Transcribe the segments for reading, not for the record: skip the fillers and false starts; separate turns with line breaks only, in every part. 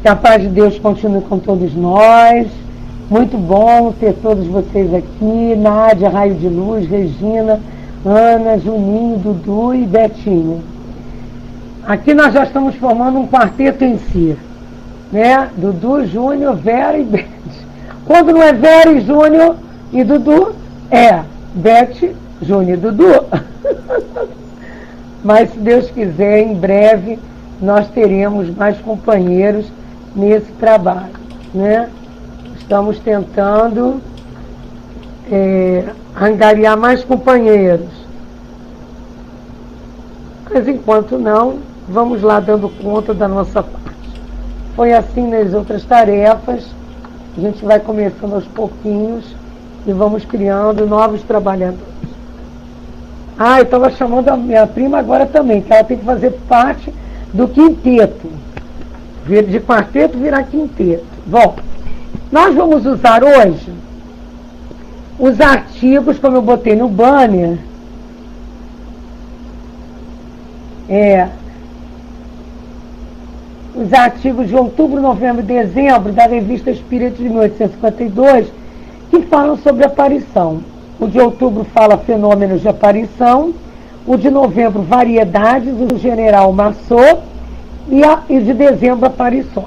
Que a paz de Deus continue com todos nós. Muito bom ter todos vocês aqui. Nádia, Raio de Luz, Regina, Ana, Juninho, Dudu e Betinho. Aqui nós já estamos formando um quarteto em si, né? Dudu, Júnior, Vera e Beth. Quando não é Vera e Júnior e Dudu, é Beth, Júnior e Dudu. Mas se Deus quiser, em breve nós teremos mais companheiros nesse trabalho, né? Estamos tentando angariar mais companheiros. Mas enquanto não, vamos lá dando conta da nossa parte. Foi assim nas outras tarefas. A gente vai começando aos pouquinhos e vamos criando novos trabalhadores. Eu estava chamando a minha prima agora também, que ela tem que fazer parte do quinteto. De quarteto virar quinteto. Bom, nós vamos usar hoje os artigos, como eu botei no banner, os artigos de outubro, novembro e dezembro da revista Espírito de 1852, que falam sobre aparição. O de outubro fala fenômenos de aparição, o de novembro variedades, o do general Massot, e de dezembro aparições.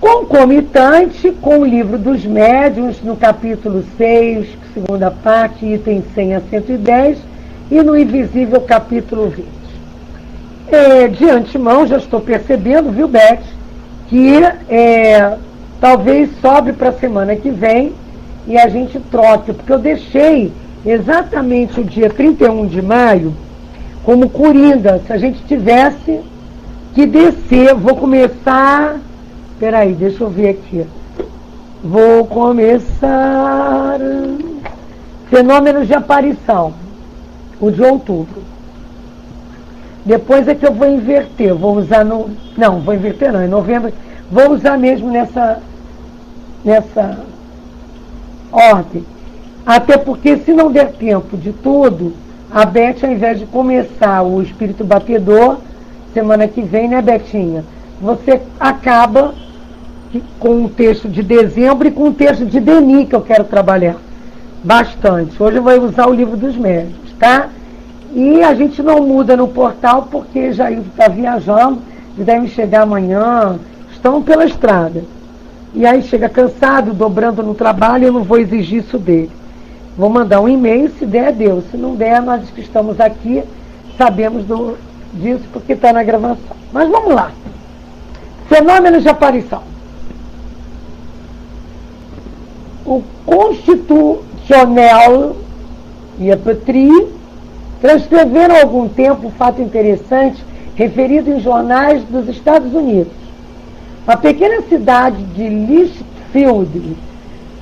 Concomitante com o livro dos médiuns, no capítulo 6, segunda parte, item 100 a 110, e no Invisível, capítulo 20. De antemão, já estou percebendo, viu, Beth, que talvez sobre para a semana que vem e a gente troque, porque eu deixei exatamente o dia 31 de maio como coringa. Se a gente tivesse que descer, vou começar... Peraí, deixa eu ver aqui. Vou começar... Fenômenos de aparição, o de outubro. Depois é que eu vou inverter, vou usar no... Não, vou inverter não, em novembro. Vou usar mesmo nessa ordem. Até porque se não der tempo de tudo, a Beth, ao invés de começar o Espírito Batedor, semana que vem, né, Betinha? Você acaba com o texto de dezembro e com o texto de Denis, que eu quero trabalhar bastante. Hoje eu vou usar o livro dos médiuns, tá? E a gente não muda no portal porque Jaildo está viajando e deve chegar amanhã, estão pela estrada. E aí chega cansado, dobrando no trabalho, eu não vou exigir isso dele. Vou mandar um e-mail, se der, deu. Se não der, nós que estamos aqui sabemos disso porque está na gravação. Mas vamos lá. Fenômenos de aparição. O Constitucional e a Patrie transcreveram há algum tempo um fato interessante referido em jornais dos Estados Unidos. Uma pequena cidade de Litchfield,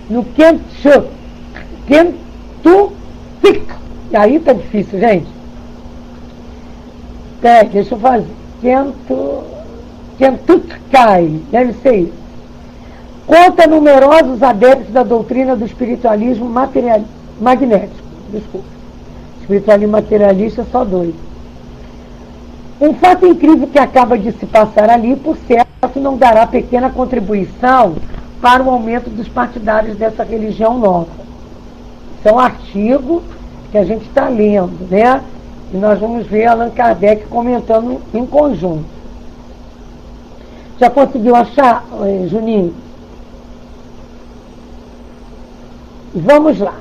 no Kentucky. E aí tá difícil, gente. Deixa eu fazer. Kentucky, deve ser isso. Conta numerosos adeptos da doutrina do espiritualismo magnético. Desculpa. Espiritualismo materialista, só 2. Um fato incrível que acaba de se passar ali, por certo, não dará pequena contribuição para o aumento dos partidários dessa religião nova. Isso é um artigo que a gente está lendo, né? E nós vamos ver Allan Kardec comentando em conjunto. Já conseguiu achar, Juninho? Vamos lá.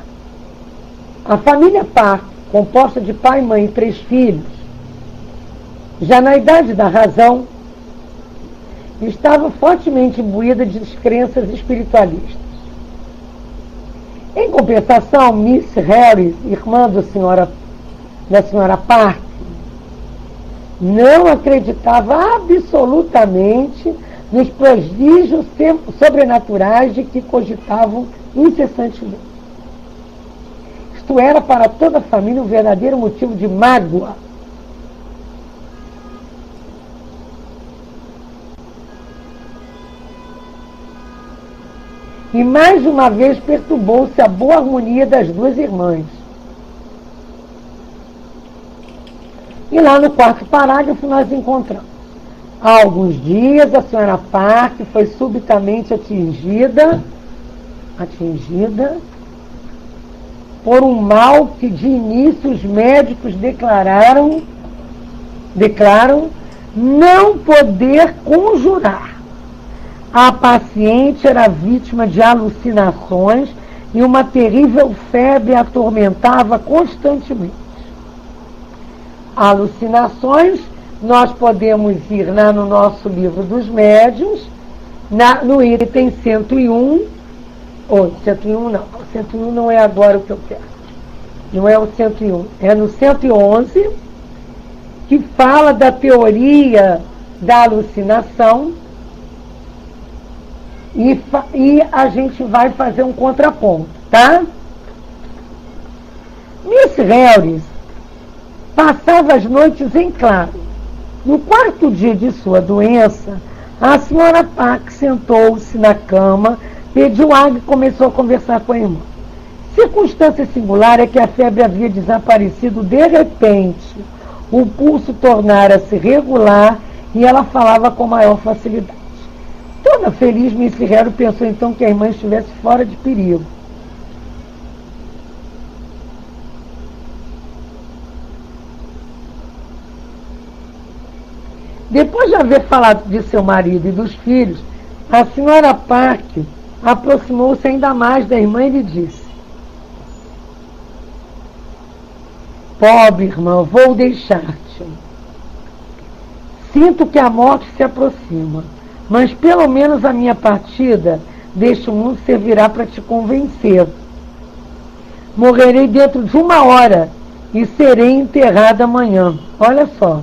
A família Park, composta de pai, mãe e 3 filhos, já na idade da razão, estava fortemente imbuída de crenças espiritualistas. Em compensação, Miss Harris, irmã da senhora Park, não acreditava absolutamente nos prodígios sobrenaturais de que cogitavam incessantemente. Isto era para toda a família um verdadeiro motivo de mágoa. E mais uma vez perturbou-se a boa harmonia das 2 irmãs. E lá no 4º parágrafo nós encontramos: Há alguns dias, a senhora Park foi subitamente atingida por um mal que de início os médicos declaram não poder conjurar. A paciente era vítima de alucinações e uma terrível febre a atormentava constantemente. Alucinações, nós podemos ir lá no nosso livro dos médiuns, no item 101, 101 não é agora o que eu quero. Não é o 101, é no 111, que fala da teoria da alucinação, e a gente vai fazer um contraponto, tá? Miss Harris passava as noites em claro. No quarto dia de sua doença, a senhora Park sentou-se na cama, pediu água e começou a conversar com a irmã. Circunstância singular é que a febre havia desaparecido de repente. O pulso tornara-se regular e ela falava com maior facilidade. Toda feliz, Miss Harris pensou então que a irmã estivesse fora de perigo. Depois de haver falado de seu marido e dos filhos, a senhora Park aproximou-se ainda mais da irmã e lhe disse: pobre irmã, vou deixar-te. Sinto que a morte se aproxima, mas pelo menos a minha partida deste mundo servirá para te convencer. Morrerei dentro de 1 hora e serei enterrada amanhã. Olha só.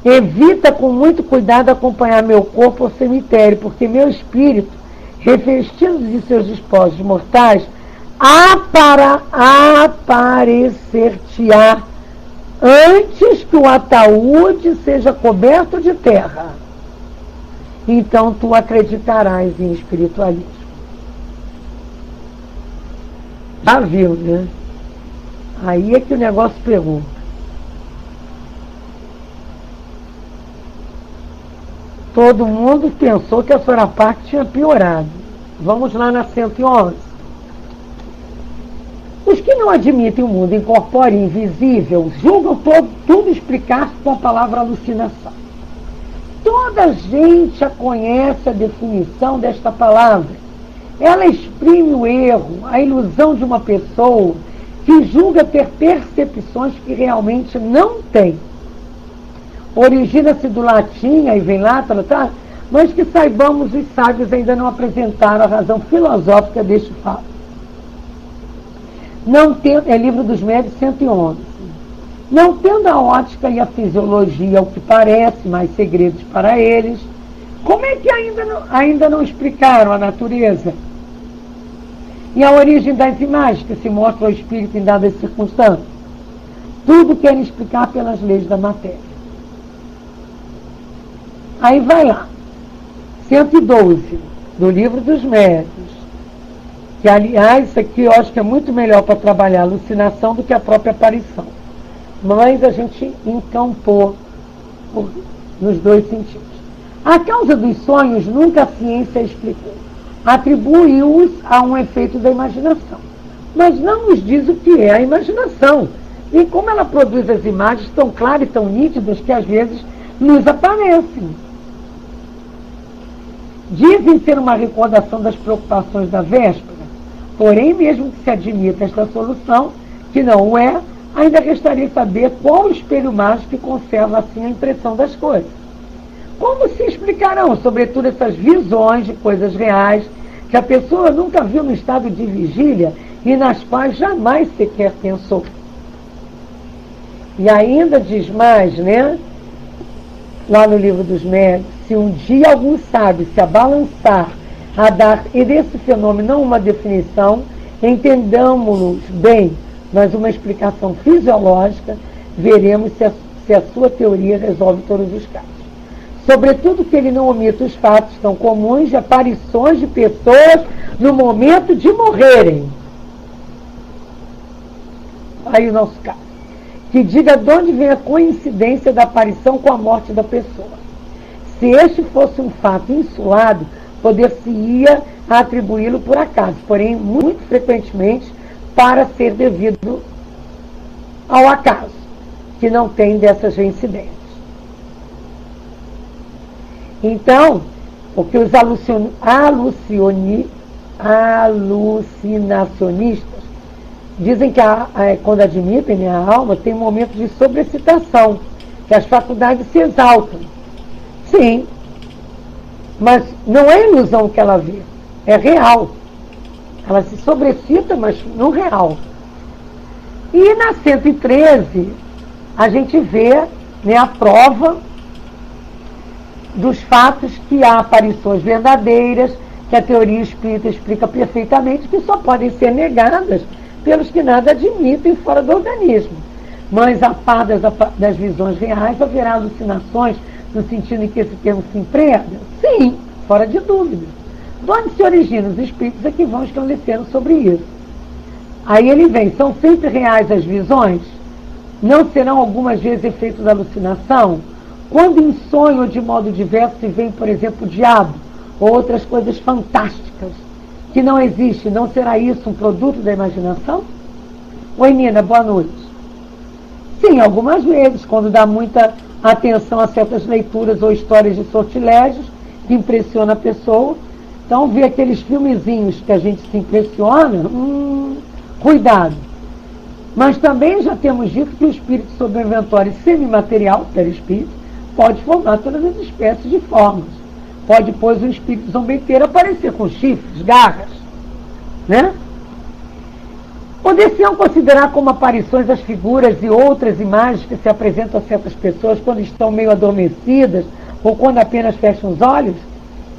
Evita com muito cuidado acompanhar meu corpo ao cemitério, porque meu espírito, revestido de seus despojos mortais, aparecer-te-á antes que o ataúde seja coberto de terra. Então tu acreditarás em espiritualismo. Já viu, né? Aí é que o negócio pegou. Todo mundo pensou que a senhora Park tinha piorado. Vamos lá na 111. Os que não admitem o mundo incorpóreo e invisível julgam tudo explicar com a palavra alucinação. Toda gente a conhece a definição desta palavra. Ela exprime o erro, a ilusão de uma pessoa que julga ter percepções que realmente não tem. Origina-se do latim, aí vem lá, tá? Mas que saibamos, os sábios ainda não apresentaram a razão filosófica deste fato. É Livro dos Médiuns 111. Não tendo a ótica e a fisiologia, o que parece, mais segredos para eles, como é que ainda não explicaram a natureza e a origem das imagens que se mostram ao espírito em dadas circunstâncias? Tudo querem explicar pelas leis da matéria. Aí vai lá, 112, do Livro dos Médiuns, que aliás, isso aqui eu acho que é muito melhor para trabalhar a alucinação do que a própria aparição. Mas a gente encampou nos dois sentidos. A causa dos sonhos nunca a ciência explicou. Atribui-os a um efeito da imaginação. Mas não nos diz o que é a imaginação. E como ela produz as imagens tão claras e tão nítidas que às vezes nos aparecem. Dizem ser uma recordação das preocupações da véspera, porém, mesmo que se admita esta solução, que não o é, ainda restaria saber qual o espelho mágico que conserva assim a impressão das coisas. Como se explicarão, sobretudo, essas visões de coisas reais que a pessoa nunca viu no estado de vigília e nas quais jamais sequer pensou? E ainda diz mais, né? Lá no Livro dos Médiuns, se um dia algum sábio se abalançar a dar desse fenômeno não uma definição, entendamos-lo bem, mas uma explicação fisiológica, veremos se a sua teoria resolve todos os casos. Sobretudo que ele não omita os fatos tão comuns de aparições de pessoas no momento de morrerem. Aí o nosso caso. que diga de onde vem a coincidência da aparição com a morte da pessoa. Se este fosse um fato insulado, poder-se-ia atribuí-lo por acaso, porém, muito frequentemente, para ser devido ao acaso, que não tem dessas reincidências. Então, o que os alucinacionistas dizem que quando admitem, né, a alma tem momentos de sobrecitação, que as faculdades se exaltam. Sim, mas não é ilusão que ela vê, é real. Ela se sobrecita, mas não real. E na 113, a gente vê, né, a prova dos fatos que há aparições verdadeiras, que a teoria espírita explica perfeitamente, que só podem ser negadas pelos que nada admitem fora do organismo. Mas a par das visões reais, haverá alucinações, no sentido em que esse termo se emprega? Sim, fora de dúvida. De onde se originam os espíritos é que vão esclarecendo sobre isso. Aí ele vem, são sempre reais as visões? Não serão algumas vezes efeito da alucinação? Quando em sonho ou de modo diverso se vê, por exemplo, o diabo ou outras coisas fantásticas que não existem, não será isso um produto da imaginação? Oi, Nina, boa noite. Sim, algumas vezes, quando dá muita atenção a certas leituras ou histórias de sortilégios que impressiona a pessoa. Então, ver aqueles filmezinhos que a gente se impressiona, cuidado. Mas também já temos dito que o espírito sobreventório semimaterial, perispírito, pode formar todas as espécies de formas. Pode, pois, um espírito zombeteiro aparecer com chifres, garras, né? Poder-se-ão considerar como aparições as figuras e outras imagens que se apresentam a certas pessoas quando estão meio adormecidas ou quando apenas fecham os olhos?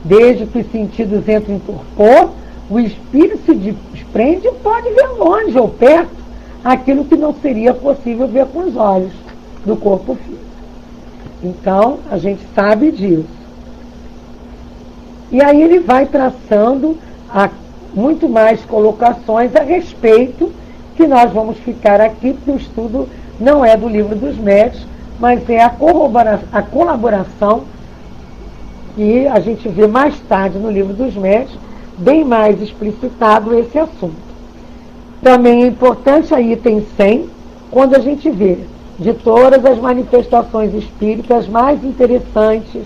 Desde que os sentidos entram em torpor, o espírito se desprende e pode ver longe ou perto aquilo que não seria possível ver com os olhos do corpo físico. Então, a gente sabe disso. E aí ele vai traçando muito mais colocações a respeito, que nós vamos ficar aqui, porque o estudo não é do Livro dos Médiuns, mas é a colaboração que a gente vê mais tarde no Livro dos Médiuns, bem mais explicitado esse assunto. Também é importante a item 100, quando a gente vê de todas as manifestações espíritas mais interessantes,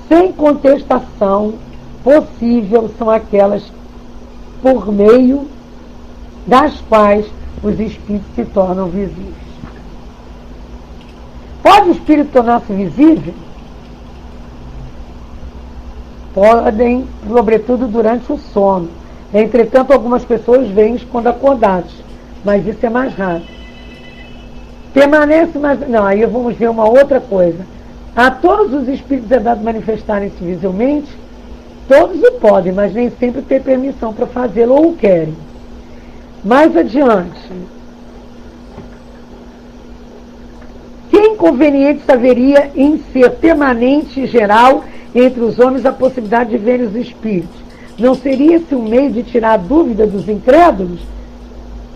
sem contestação possível, são aquelas por meio das quais os espíritos se tornam visíveis. Pode o espírito tornar-se visível? Podem, sobretudo durante o sono. Entretanto, algumas pessoas veem quando acordados, mas isso é mais raro. Permanece mais... Não, aí vamos ver uma outra coisa. A todos os espíritos é dado manifestarem-se visivelmente? Todos o podem, mas nem sempre têm permissão para fazê-lo ou o querem. Mais adiante. Que inconvenientes haveria em ser permanente e geral entre os homens a possibilidade de verem os espíritos? Não seria esse um meio de tirar a dúvida dos incrédulos?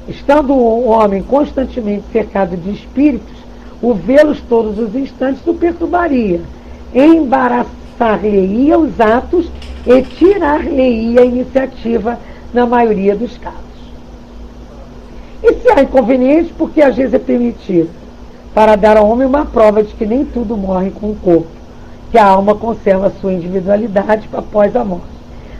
Estando o homem constantemente cercado de espíritos, o vê-los todos os instantes o perturbaria, embaraçar-lhe-ia os atos e tirar-lhe-ia a iniciativa na maioria dos casos. E se há inconveniente, porque às vezes é permitido, para dar ao homem uma prova de que nem tudo morre com o corpo, que a alma conserva a sua individualidade após a morte.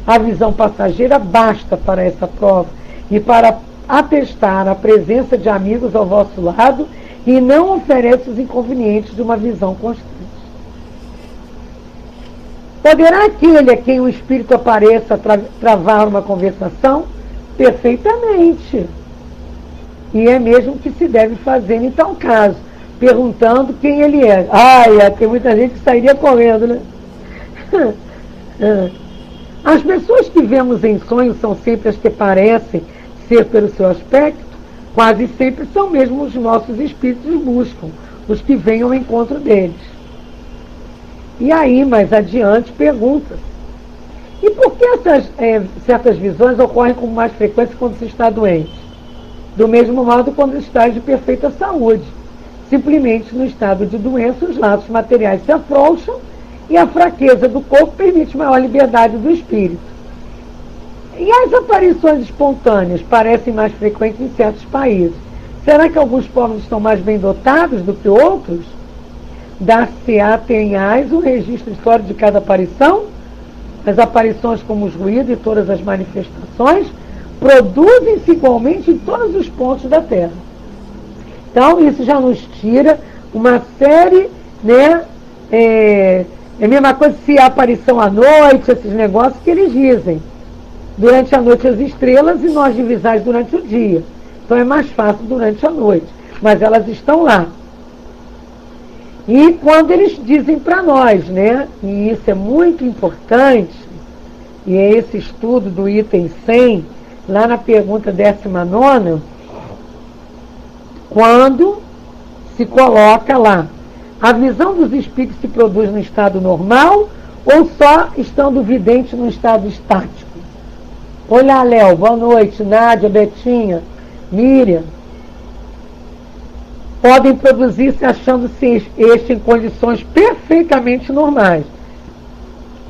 A visão passageira basta para essa prova e para atestar a presença de amigos ao vosso lado e não oferece os inconvenientes de uma visão constante. Poderá aquele a quem o espírito apareça travar uma conversação? Perfeitamente. E é mesmo que se deve fazer em tal caso, perguntando quem ele é. Tem muita gente que sairia correndo, né? As pessoas que vemos em sonhos são sempre as que parecem ser pelo seu aspecto, quase sempre são mesmo os nossos espíritos buscam, os que vêm ao encontro deles. E aí, mais adiante, pergunta: e por que certas visões ocorrem com mais frequência quando se está doente? Do mesmo modo quando está de perfeita saúde. Simplesmente, no estado de doença, os laços materiais se afrouxam e a fraqueza do corpo permite maior liberdade do espírito. E as aparições espontâneas parecem mais frequentes em certos países. Será que alguns povos estão mais bem dotados do que outros? Dar-se-á, tenhais, um registro histórico de cada aparição? As aparições, como os ruídos e todas as manifestações, produzem-se igualmente em todos os pontos da Terra. Então, isso já nos tira uma série, né? É a mesma coisa se a aparição à noite, esses negócios que eles dizem. Durante a noite as estrelas e nós divisais durante o dia. Então é mais fácil durante a noite. Mas elas estão lá. E quando eles dizem para nós, né? E isso é muito importante, e é esse estudo do item 100, lá na pergunta 19ª, quando se coloca lá, a visão dos espíritos se produz no estado normal ou só estando vidente no estado estático? Olá, Léo, boa noite, Nádia, Betinha, Miriam. Podem produzir-se achando-se este em condições perfeitamente normais.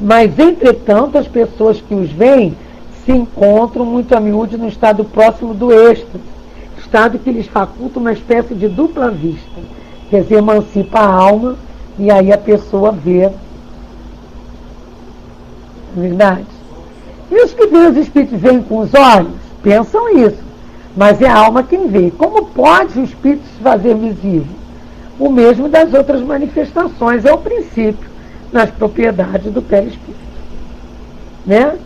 Mas, entretanto, as pessoas que os veem se encontram muito a miúde no estado próximo do êxtase, estado que lhes faculta uma espécie de dupla vista. Quer dizer, emancipa a alma e aí a pessoa vê. Verdade? E os que veem os espíritos veem com os olhos? Pensam isso. Mas é a alma quem vê. Como pode o espírito se fazer visível? O mesmo das outras manifestações, é o princípio nas propriedades do perispírito. Né?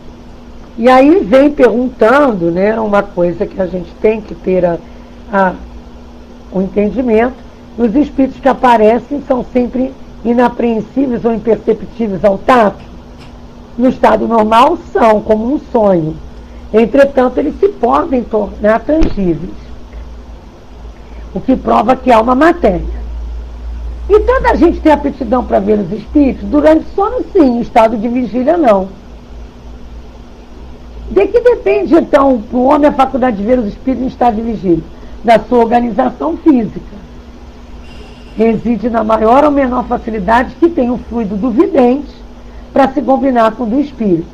E aí vem perguntando, né, uma coisa que a gente tem que ter o entendimento, os espíritos que aparecem são sempre inapreensíveis ou imperceptíveis ao tato. No estado normal são como um sonho. Entretanto, eles se podem tornar tangíveis, o que prova que há uma matéria. E toda a gente tem aptidão para ver os espíritos? Durante sono, sim, em estado de vigília, não. De que depende, então, para o homem a faculdade de ver os espíritos em estado de vigília? Da sua organização física. Reside na maior ou menor facilidade que tem o fluido do vidente para se combinar com o do espírito.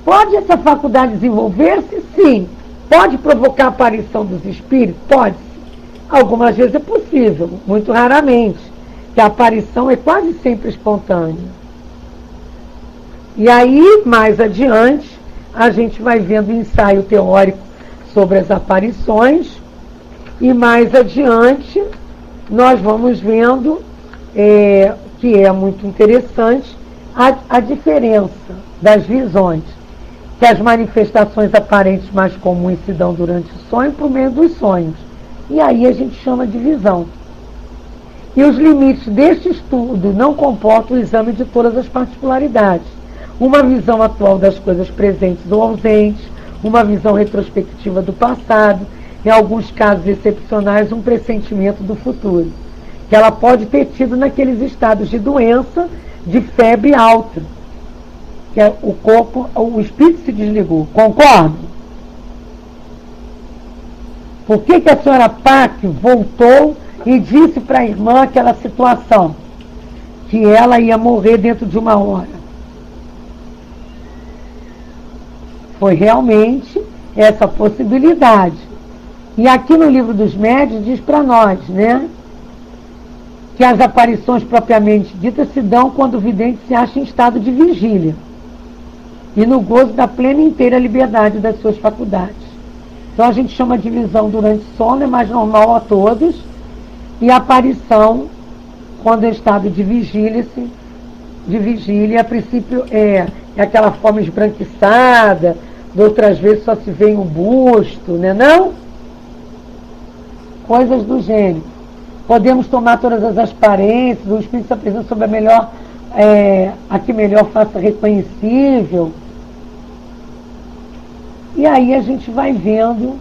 Pode essa faculdade desenvolver-se? Sim. Pode provocar a aparição dos espíritos? Pode. Algumas vezes é possível, muito raramente, que a aparição é quase sempre espontânea. E aí, mais adiante, a gente vai vendo o ensaio teórico sobre as aparições, e mais adiante nós vamos vendo, que é muito interessante, a diferença das visões, que as manifestações aparentes mais comuns se dão durante o sonho por meio dos sonhos. E aí a gente chama de visão. E os limites deste estudo não comportam o exame de todas as particularidades. Uma visão atual das coisas presentes ou ausentes, uma visão retrospectiva do passado, em alguns casos excepcionais, um pressentimento do futuro, que ela pode ter tido naqueles estados de doença, de febre alta, que é o corpo, o espírito se desligou. Concordo? Por que a senhora Pac voltou e disse para a irmã aquela situação? Que ela ia morrer dentro de uma hora. Foi realmente essa possibilidade. E aqui no livro dos médiuns diz para nós, né? Que as aparições propriamente ditas se dão quando o vidente se acha em estado de vigília e no gozo da plena e inteira liberdade das suas faculdades. Então a gente chama de visão durante o sono, é mais normal a todos, e a aparição quando é estado de vigília, a princípio é aquela forma esbranquiçada, de outras vezes só se vê em um busto, né, não? Coisas do gênero. Podemos tomar todas as aparências, o espírito se apresenta sobre a que melhor faça reconhecível. E aí a gente vai vendo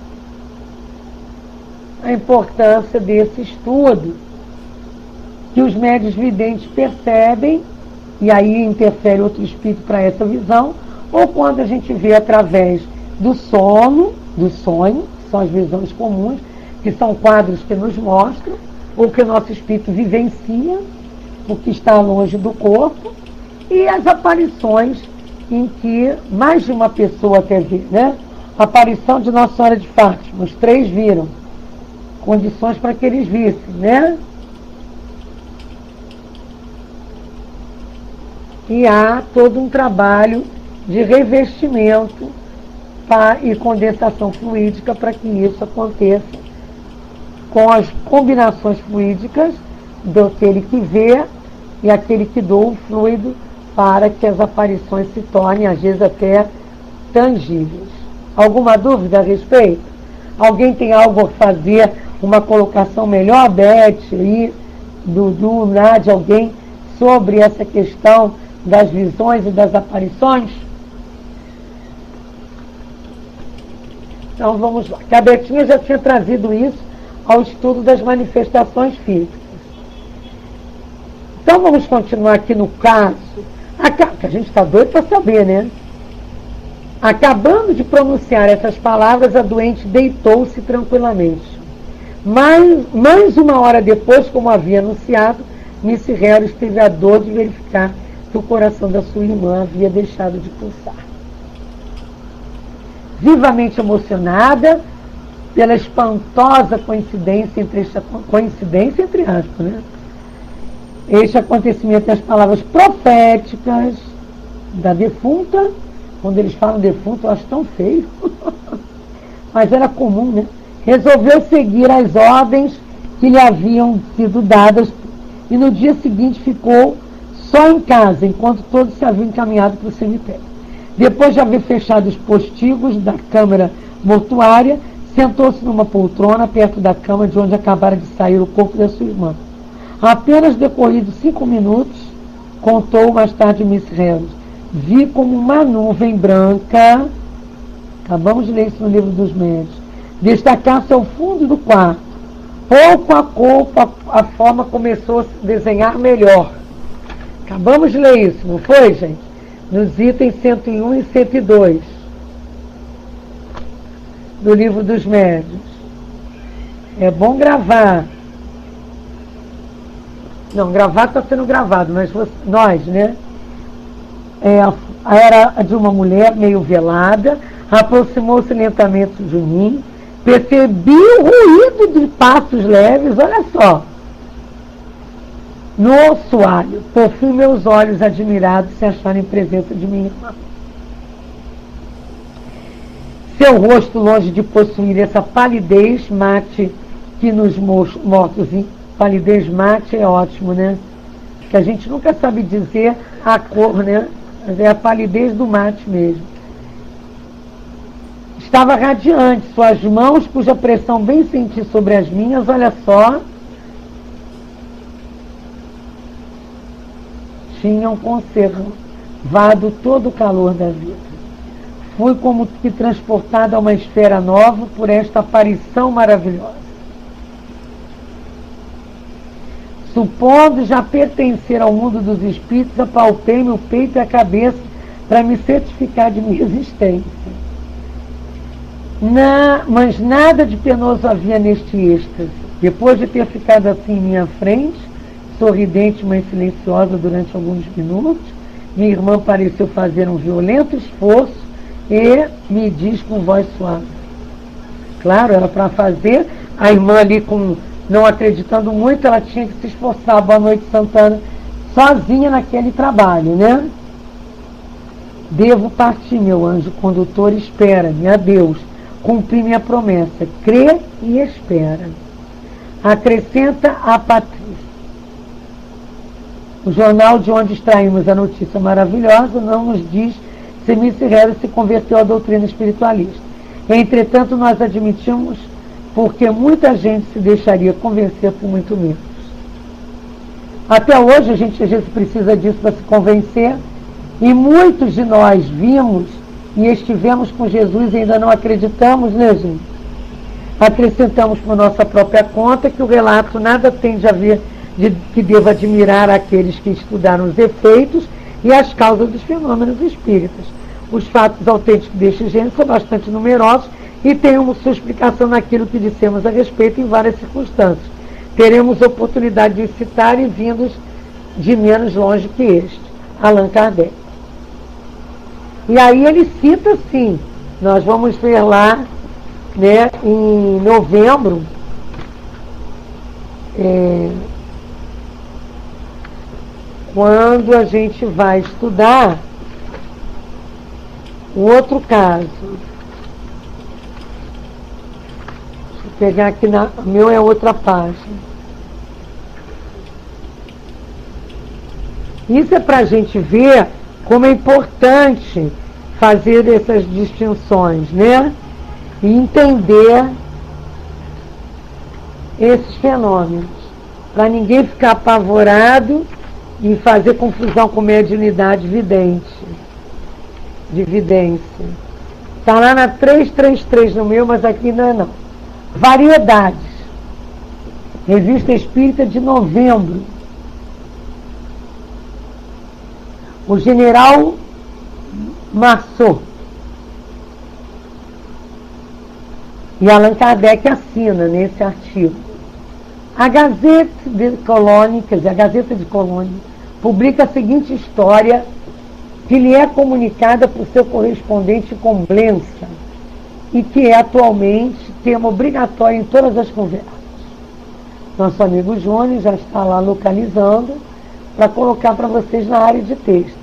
a importância desse estudo, que os médiuns videntes percebem, e aí interfere outro espírito para essa visão, ou quando a gente vê através do sono, do sonho, que são as visões comuns, que são quadros que nos mostram, ou que o nosso espírito vivencia, o que está longe do corpo, e as aparições em que mais de uma pessoa quer ver, né? A aparição de Nossa Senhora de Fátima, os 3 viram, condições para que eles vissem, né? E há todo um trabalho de revestimento e condensação fluídica para que isso aconteça com as combinações fluídicas daquele que vê e aquele que doa o fluido para que as aparições se tornem, às vezes, até tangíveis. Alguma dúvida a respeito? Alguém tem algo a fazer, uma colocação melhor, Beth, e Dudu, Nádia, alguém, sobre essa questão das visões e das aparições? Então vamos lá. A Betinha já tinha trazido isso ao estudo das manifestações físicas. Então vamos continuar aqui no caso, que a gente está doido para saber, né? Acabando de pronunciar essas palavras, a doente deitou-se tranquilamente. Mais uma hora depois, como havia anunciado, Miss Harris teve a dor de verificar que o coração da sua irmã havia deixado de pulsar. Vivamente emocionada pela espantosa coincidência entre aspas, né? Este acontecimento e as palavras proféticas da defunta, quando eles falam defunto, eu acho tão feio, mas era comum, né? Resolveu seguir as ordens que lhe haviam sido dadas e no dia seguinte ficou só em casa, enquanto todos se haviam encaminhado para o cemitério. Depois de haver fechado os postigos da câmara mortuária, sentou-se numa poltrona perto da cama de onde acabara de sair o corpo da sua irmã. Apenas decorridos 5 minutos, contou mais tarde Miss Harris, vi como uma nuvem branca, acabamos de ler isso no livro dos médios, destacar-se ao fundo do quarto. Pouco a pouco a forma começou a se desenhar melhor. Acabamos de ler isso, não foi, gente? Nos itens 101 e 102 do livro dos médios. É bom gravar. Não, gravar está sendo gravado, mas nós, né? Era de uma mulher meio velada, aproximou-se lentamente de mim, percebi o ruído de passos leves, olha só, no assoalho. Por fim, meus olhos admirados se acharam em presença de minha irmã. Seu rosto, longe de possuir essa palidez mate que nos mortos... Palidez mate é ótimo, né? Que a gente nunca sabe dizer a cor, né? Mas é a palidez do mate mesmo. Estava radiante, suas mãos, cuja pressão bem senti sobre as minhas, olha só, tinham conservado todo o calor da vida. Fui como que transportada a uma esfera nova por esta aparição maravilhosa. Supondo já pertencer ao mundo dos espíritos, apalpei meu peito e a cabeça para me certificar de minha existência. Mas nada de penoso havia neste êxtase. Depois de ter ficado assim em minha frente, sorridente, mas silenciosa durante alguns minutos, minha irmã pareceu fazer um violento esforço e me diz com voz suave. Claro, era para fazer, a irmã ali não acreditando muito, ela tinha que se esforçar, boa noite Santana, sozinha naquele trabalho, né? Devo partir, meu anjo condutor, espera-me, adeus, cumpri minha promessa, crê e espera. Acrescenta a Patrícia. O jornal de onde extraímos a notícia maravilhosa não nos diz se Miss Harris se converteu à doutrina espiritualista. Entretanto, nós admitimos porque muita gente se deixaria convencer por muito menos. Até hoje a gente às vezes precisa disso para se convencer, e muitos de nós vimos e estivemos com Jesus e ainda não acreditamos, né, gente? Acrescentamos por nossa própria conta que o relato nada tem de haver que deva admirar aqueles que estudaram os efeitos e as causas dos fenômenos espíritas. Os fatos autênticos deste gênero são bastante numerosos e tem uma sua explicação naquilo que dissemos a respeito em várias circunstâncias. Teremos oportunidade de citar e vindos de menos longe que este, Allan Kardec. E aí ele cita assim, nós vamos ver lá, né, em novembro, quando a gente vai estudar o outro caso. Deixa eu pegar aqui, o meu é outra página. Isso é para a gente ver como é importante fazer essas distinções, né? E entender esses fenômenos, para ninguém ficar apavorado e fazer confusão com mediunidade vidente, de vidência. Está lá na 333 no meu, mas aqui não é não. Variedades. Revista Espírita de novembro. O general Marceau e Allan Kardec assina nesse artigo. A Gazeta de Colônia, quer dizer, a Gazeta de Colônia, publica a seguinte história que lhe é comunicada por seu correspondente com Blensa e que é atualmente tema obrigatório em todas as conversas. Nosso amigo Júnior já está lá localizando para colocar para vocês na área de texto.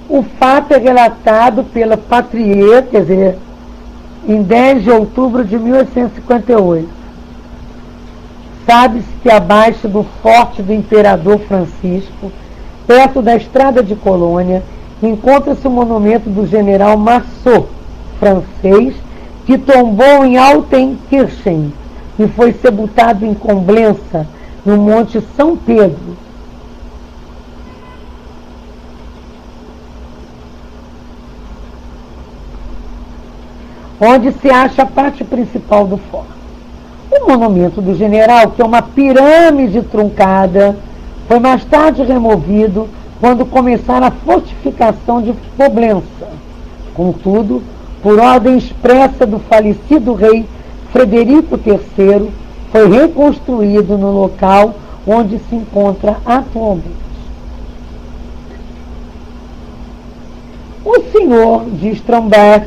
O fato é relatado pela Patrie, quer dizer, em 10 de outubro de 1858. Sabe-se que abaixo do forte do Imperador Francisco, perto da estrada de Colônia, encontra-se o monumento do general Marceau, francês, que tombou em Altenkirchen e foi sepultado em Comblença, no Monte São Pedro. Onde se acha a parte principal do forte. O monumento do general, que é uma pirâmide truncada, foi mais tarde removido quando começaram a fortificação de Poblença. Contudo, por ordem expressa do falecido rei Frederico III, foi reconstruído no local onde se encontra atualmente. O senhor de Stromberg,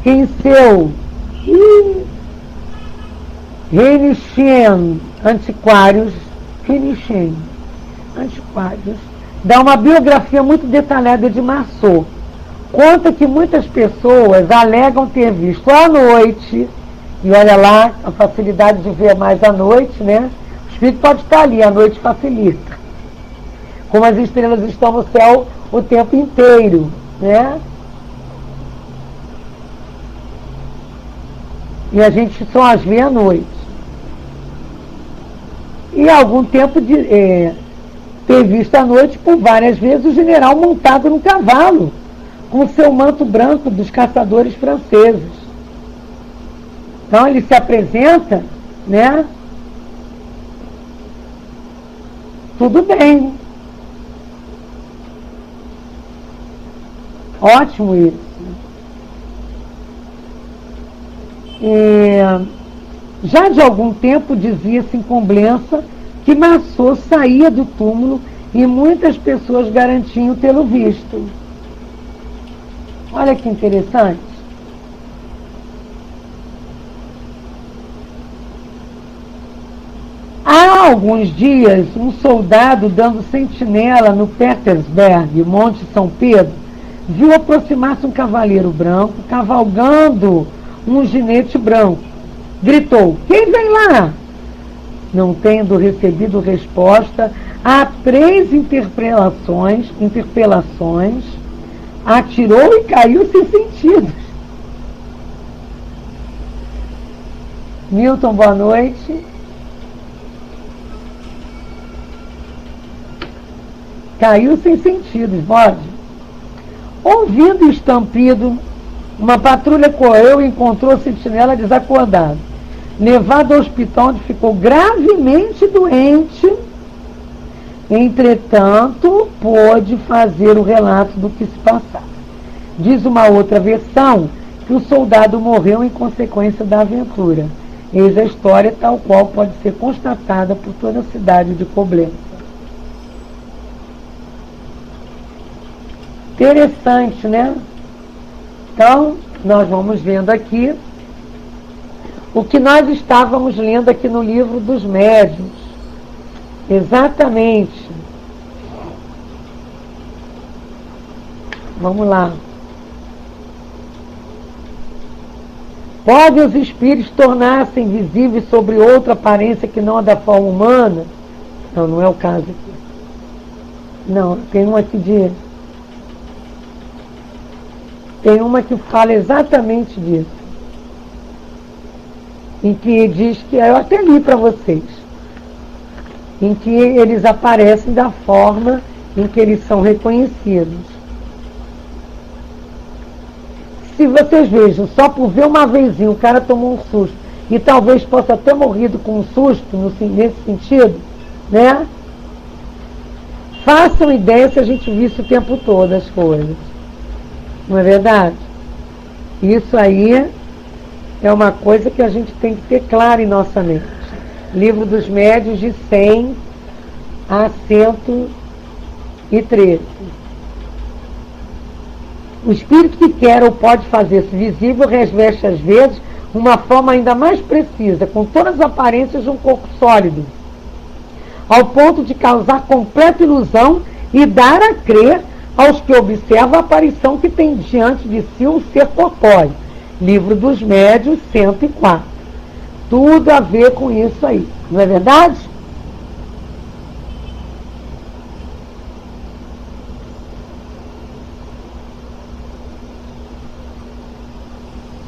que em seu Reinischen Antiquários, dá uma biografia muito detalhada de Marceau. Conta que muitas pessoas alegam ter visto à noite, e olha lá a facilidade de ver mais à noite, né? O espírito pode estar ali, à noite facilita. Como as estrelas estão no céu o tempo inteiro, né? E a gente só as vê à noite. E há algum tempo de ter visto à noite por várias vezes o general montado no cavalo, com seu manto branco dos caçadores franceses. Então ele se apresenta, né? Tudo bem. Ótimo isso. Já de algum tempo dizia-se em Comblença que Marceau saía do túmulo e muitas pessoas garantiam tê-lo visto. Olha que interessante. Há alguns dias, um soldado dando sentinela no Petersberg, Monte São Pedro, viu aproximar-se um cavaleiro branco cavalgando um ginete branco. Gritou: "Quem vem lá?" Não tendo recebido resposta a 3 interpelações, atirou e caiu sem sentidos. Milton, boa noite. Caiu sem sentidos, pode. Ouvindo o estampido, uma patrulha correu e encontrou o sentinela desacordado. Levado ao hospital, onde ficou gravemente doente, Entretanto, pôde fazer o relato do que se passava. Diz uma outra versão que o soldado morreu em consequência da aventura. Eis a história tal qual pode ser constatada por toda a cidade de Coblença. Interessante, né? Então, nós vamos vendo aqui o que nós estávamos lendo aqui no livro dos médiuns. Exatamente. Vamos lá. Podem os espíritos tornar-se invisíveis sobre outra aparência que não a da forma humana? Não, não é o caso aqui. Não, tem uma aqui de... Tem uma que fala exatamente disso. Em que diz que... Eu até li para vocês. Em que eles aparecem da forma em que eles são reconhecidos. Se vocês vejam, só por ver uma vezinha, o cara tomou um susto, e talvez possa ter morrido com um susto, nesse sentido, né? Façam ideia se a gente visse o tempo todo as coisas. Não é verdade? Isso aí é uma coisa que a gente tem que ter claro em nossa mente. Livro dos Médiuns, de 100 a 113. O espírito que quer ou pode fazer-se visível reveste às vezes uma forma ainda mais precisa, com todas as aparências de um corpo sólido, ao ponto de causar completa ilusão e dar a crer aos que observam a aparição que tem diante de si um ser corpóreo. Livro dos Médiuns, 104. Tudo a ver com isso aí, não é verdade?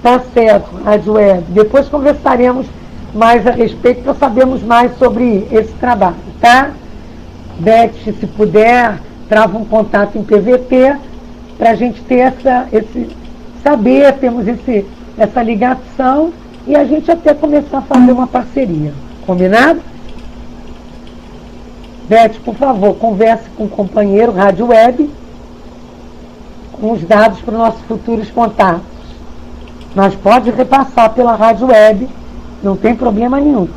Tá certo, Rádio Web. Depois conversaremos mais a respeito para sabermos mais sobre esse trabalho, tá? Beth, se puder, trava um contato em PVT para a gente ter saber, temos essa ligação e a gente até começar a fazer uma parceria. Combinado? Beth, por favor, converse com o companheiro Rádio Web com os dados para os nossos futuros contatos. Nós pode repassar pela Rádio Web, não tem problema nenhum.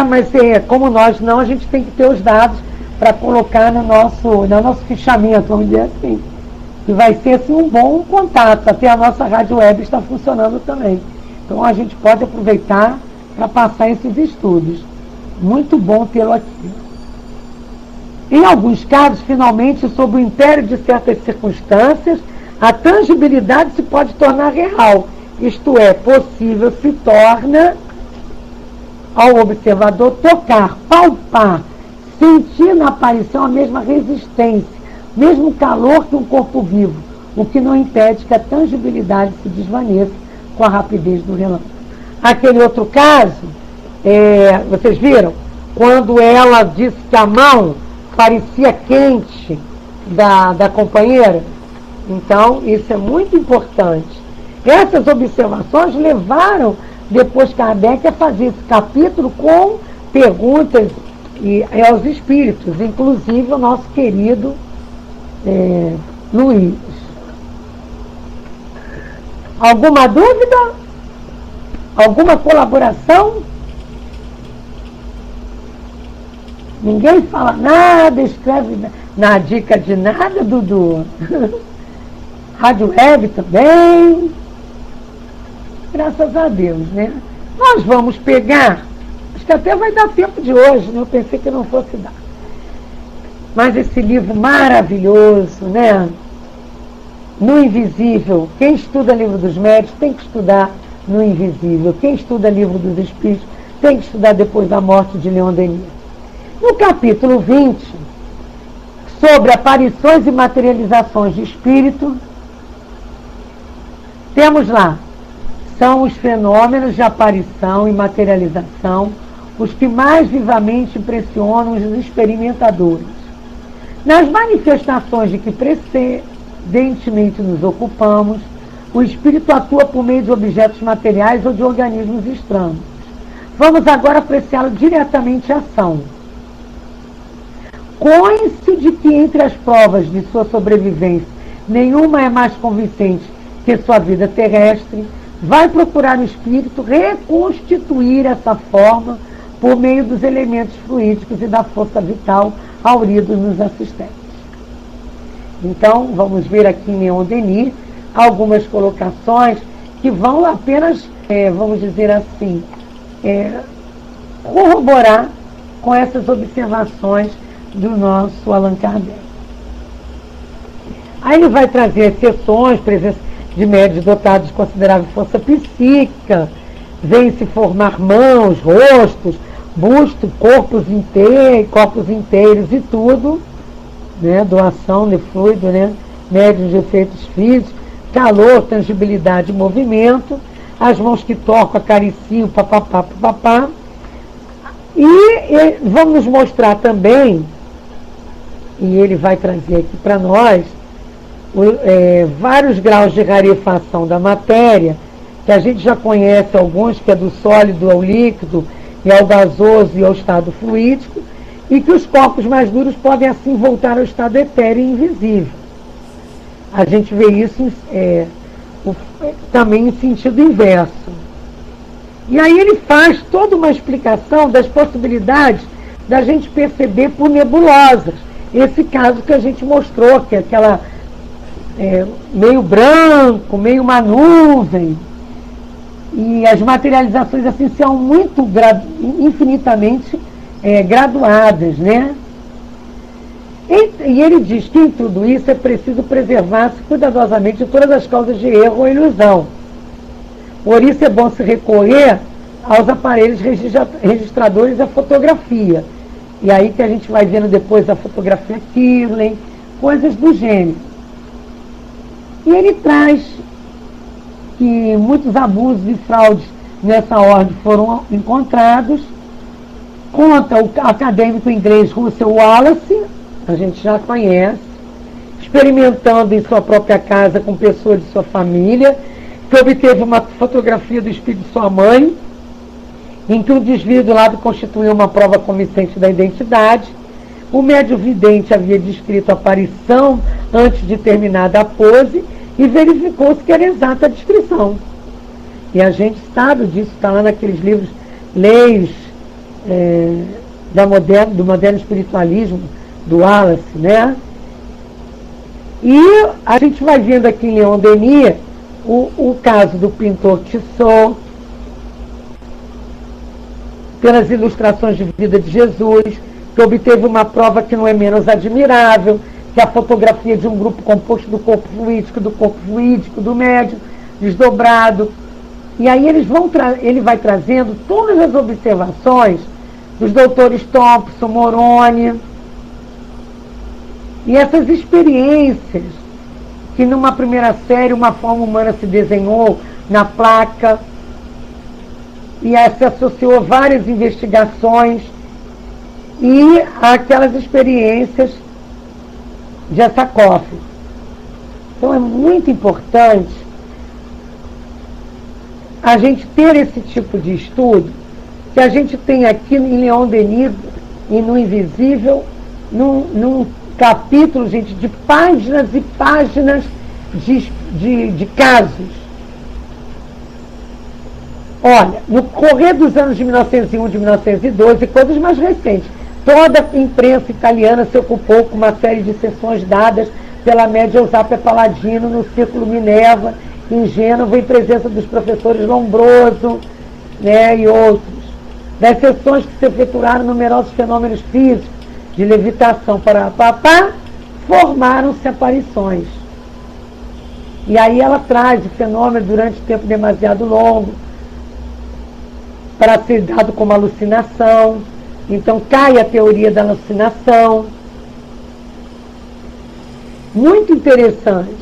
Mas como nós não, a gente tem que ter os dados para colocar no nosso fichamento, vamos dizer assim. E vai ser assim um bom contato, até a nossa Rádio Web está funcionando também. Então a gente pode aproveitar para passar esses estudos. Muito bom tê-lo aqui. Em alguns casos, finalmente, sob o império de certas circunstâncias, a tangibilidade se pode tornar real, isto é, possível se torna ao observador tocar, palpar, sentir na aparição a mesma resistência, mesmo calor que um corpo vivo, o que não impede que a tangibilidade se desvaneça com a rapidez do relâmpago. Aquele outro caso, vocês viram? Quando ela disse que a mão parecia quente da companheira. Então, isso é muito importante. Essas observações levaram depois Kardec a fazer esse capítulo com perguntas aos espíritos, inclusive o nosso querido Luiz. Alguma dúvida? Alguma colaboração? Ninguém fala nada, escreve na dica de nada, Dudu. Rádio Web também. Graças a Deus, né? Nós vamos pegar, acho que até vai dar tempo de hoje, né? Eu pensei que não fosse dar. Mas esse livro maravilhoso, né? No Invisível. Quem estuda Livro dos Médiuns tem que estudar no Invisível. Quem estuda Livro dos Espíritos tem que estudar Depois da Morte de Leon Denis. No capítulo 20, sobre aparições e materializações de espírito, temos lá, são os fenômenos de aparição e materialização os que mais vivamente impressionam os experimentadores. Nas manifestações de que precedentemente nos ocupamos, o espírito atua por meio de objetos materiais ou de organismos estranhos. Vamos agora apreciá-lo diretamente em ação. Conste de que entre as provas de sua sobrevivência, nenhuma é mais convincente que sua vida terrestre, vai procurar no espírito reconstituir essa forma por meio dos elementos fluídicos e da força vital auridos nos assistentes. Então, vamos ver aqui em Leon Denis algumas colocações que vão apenas, vamos dizer assim, corroborar com essas observações do nosso Allan Kardec. Aí ele vai trazer exceções, presença de médios dotados de considerável força psíquica, vem-se formar mãos, rostos, busto, corpos inteiros e tudo, né? Doação de fluido, né? Médios de efeitos físicos, calor, tangibilidade e movimento, as mãos que tocam, acariciam, papapá, papapá. E vamos mostrar também, e ele vai trazer aqui para nós, vários graus de rarefação da matéria, que a gente já conhece alguns, que é do sólido ao líquido, e ao gasoso e ao estado fluídico, e que os corpos mais duros podem assim voltar ao estado etéreo e invisível. A gente vê isso também em sentido inverso. E aí ele faz toda uma explicação das possibilidades da gente perceber por nebulosas. Esse caso que a gente mostrou, que é aquela meio branco, meio uma nuvem, e as materializações assim são muito infinitamente graduadas, né? E ele diz que em tudo isso é preciso preservar-se cuidadosamente de todas as causas de erro ou ilusão. Por isso é bom se recorrer aos aparelhos registradores da fotografia. E aí que a gente vai vendo depois a fotografia Kirlian, coisas do gênero. E ele traz que muitos abusos e fraudes nessa ordem foram encontrados. Conta o acadêmico inglês Russell Wallace, a gente já conhece, experimentando em sua própria casa com pessoas de sua família, que obteve uma fotografia do espírito de sua mãe, em que o desvio do lado constituía uma prova convincente da identidade. O médium vidente havia descrito a aparição antes de terminada a pose e verificou-se que era exata a descrição. E a gente sabe disso, está lá naqueles livros, Leis do Moderno Espiritualismo, do Wallace, né? E a gente vai vendo aqui em Leon Denis o caso do pintor Tissot, pelas ilustrações de vida de Jesus, que obteve uma prova que não é menos admirável, que é a fotografia de um grupo composto do corpo fluídico, do médium, desdobrado. E aí ele vai trazendo todas as observações dos doutores Thompson, Moroni, e essas experiências que numa primeira série uma forma humana se desenhou na placa, e se associou a várias investigações e aquelas experiências de Assakoff. Então é muito importante a gente ter esse tipo de estudo que a gente tem aqui em Leon Denis e no Invisível, num capítulo, gente, de páginas e páginas de casos. Olha, no correr dos anos de 1901, de 1912, e coisas mais recentes, toda a imprensa italiana se ocupou com uma série de sessões dadas pela média Eusapia Palladino no Círculo Minerva, em Gênova, em presença dos professores Lombroso, né, e outros. Das sessões que se efetuaram numerosos fenômenos físicos, de levitação para papá, formaram-se aparições. E aí ela traz o fenômeno durante tempo demasiado longo, para ser dado como alucinação. Então cai a teoria da alucinação. Muito interessante.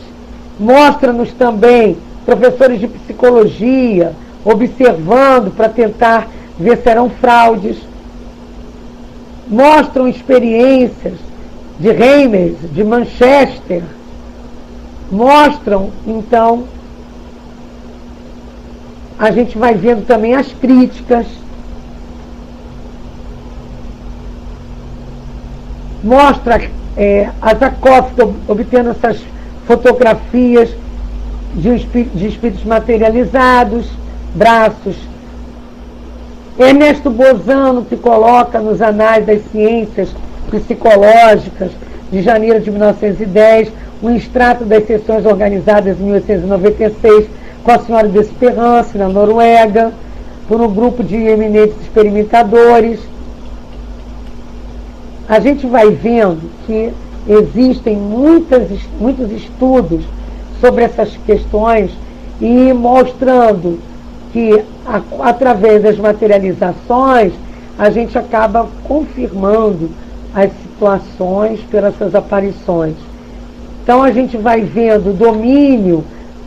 Mostra-nos também professores de psicologia observando para tentar ver se eram fraudes. Mostram experiências de Reimers, de Manchester. Mostram, então, a gente vai vendo também as críticas. mostra as acófitas obtendo essas fotografias de espíritos materializados, braços. Ernesto Bozano, que coloca nos Anais das Ciências Psicológicas, de janeiro de 1910, um extrato das sessões organizadas em 1896 com a senhora Desperance, na Noruega, por um grupo de eminentes experimentadores. A gente vai vendo que existem muitos estudos sobre essas questões e mostrando que, através das materializações, a gente acaba confirmando as situações pelas suas aparições. Então a gente vai vendo o domínio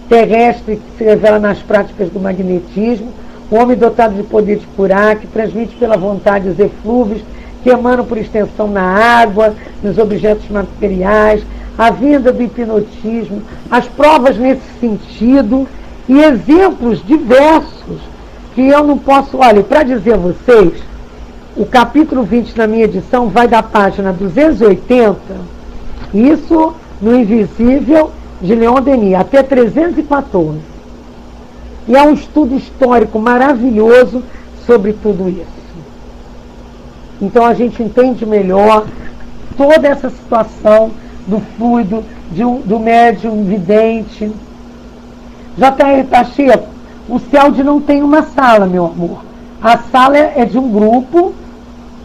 terrestre que se revela nas práticas do magnetismo, o homem dotado de poder de curar, que transmite pela vontade os eflúvios que emanam por extensão na água, nos objetos materiais, a vinda do hipnotismo, as provas nesse sentido e exemplos diversos que eu não posso... Olha, para dizer a vocês, o capítulo 20 na minha edição vai da página 280, isso no Invisível de Leon Denis, até 314. E é um estudo histórico maravilhoso sobre tudo isso. Então a gente entende melhor toda essa situação do fluido, do médium vidente. J.R. Pacheco, o CELD não tem uma sala, meu amor. A sala é de um grupo,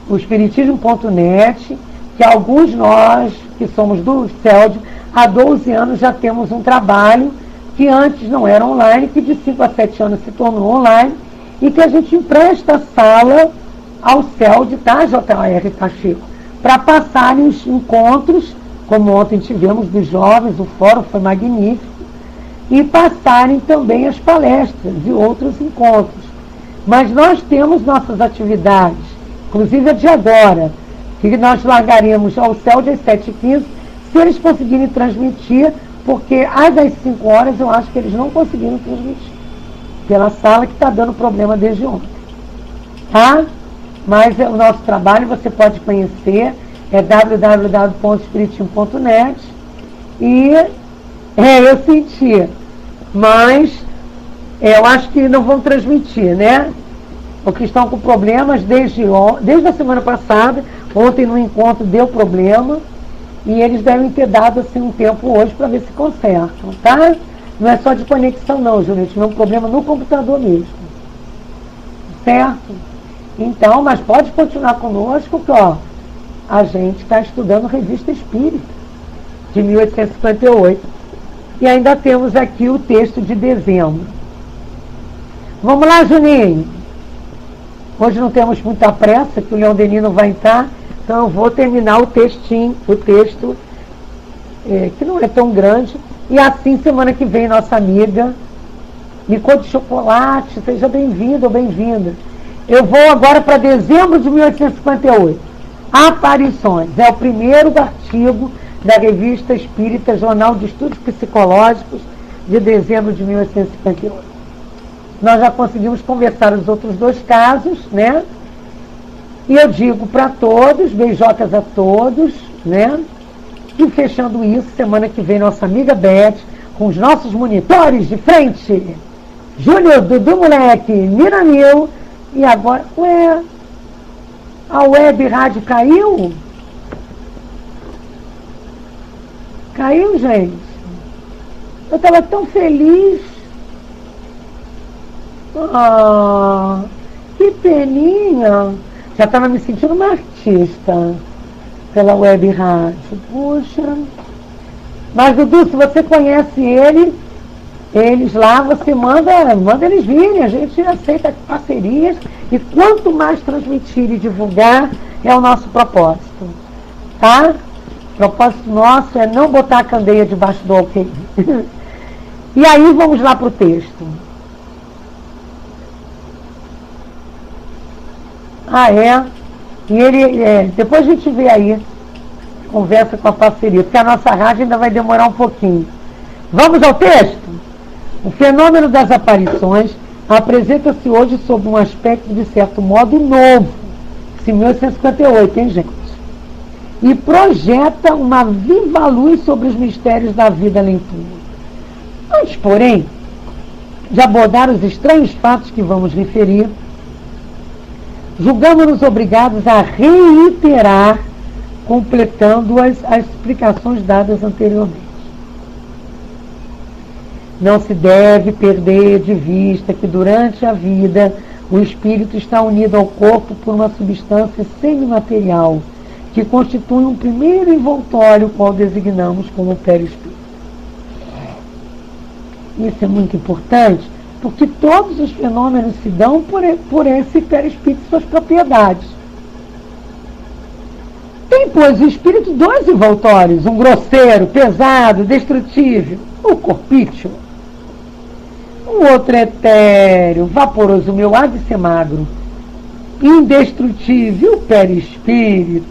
o Espiritismo.net, que alguns nós, que somos do CELD, há 12 anos já temos um trabalho que antes não era online, que de 5 a 7 anos se tornou online, e que a gente empresta a sala ao CELD, tá, J.R. Pacheco, para passarem os encontros, como ontem tivemos dos jovens, o fórum foi magnífico, e passarem também as palestras e outros encontros. Mas nós temos nossas atividades, inclusive a de agora, que nós largaremos ao CELD às 7h15, se eles conseguirem transmitir, porque às 5 horas eu acho que eles não conseguiram transmitir, pela sala que está dando problema desde ontem. Tá? Mas o nosso trabalho você pode conhecer, é www.espiritismo.net, e eu senti, mas eu acho que não vão transmitir, né? Porque estão com problemas desde a semana passada. Ontem no encontro deu problema e eles devem ter dado assim um tempo hoje para ver se consertam, tá? Não é só de conexão não, Júlio, tive um problema no computador mesmo, certo? Então, mas pode continuar conosco, que ó, a gente está estudando Revista Espírita de 1858 e ainda temos aqui o texto de dezembro. Vamos lá, Juninho. Hoje não temos muita pressa, que o Leon Denis não vai entrar, então eu vou terminar o texto, que não é tão grande, e assim semana que vem nossa amiga Licor de Chocolate, seja bem-vindo ou bem-vinda. Eu vou agora para dezembro de 1858. Aparições. É o primeiro artigo da Revista Espírita, Jornal de Estudos Psicológicos, de dezembro de 1858. Nós já conseguimos conversar os outros 2 casos, né? E eu digo para todos, beijocas a todos, né? E fechando isso, semana que vem, nossa amiga Beth, com os nossos monitores de frente, Júnior, Dudu Moleque, Miramil, e agora, a web rádio caiu? Caiu, gente? Eu estava tão feliz. Ah, que peninha. Já estava me sentindo uma artista pela web rádio. Puxa. Mas, Dudu, se você conhece eles lá, você manda eles virem. A gente aceita parcerias. E quanto mais transmitir e divulgar, é o nosso propósito. Tá? O propósito nosso é não botar a candeia debaixo do alqueire. E aí, vamos lá para o texto. E ele, depois a gente vê aí, conversa com a parceria, porque a nossa rádio ainda vai demorar um pouquinho. Vamos ao texto? O fenômeno das aparições apresenta-se hoje sob um aspecto de certo modo novo. 1858, hein, gente? e projeta uma viva luz sobre os mistérios da vida além do túmulo. Antes, porém, de abordar os estranhos fatos que vamos referir, julgamos-nos obrigados a reiterar, completando as explicações dadas anteriormente. Não se deve perder de vista que durante a vida o espírito está unido ao corpo por uma substância semimaterial, que constitui um primeiro envoltório, qual designamos como perispírito. Isso é muito importante, porque todos os fenômenos se dão por esse perispírito e suas propriedades. Tem, pois, o espírito dois envoltórios, um grosseiro, pesado, destrutível, o corpício. O outro é etéreo, vaporoso, o meu há de ser magro, indestrutível, o perispírito.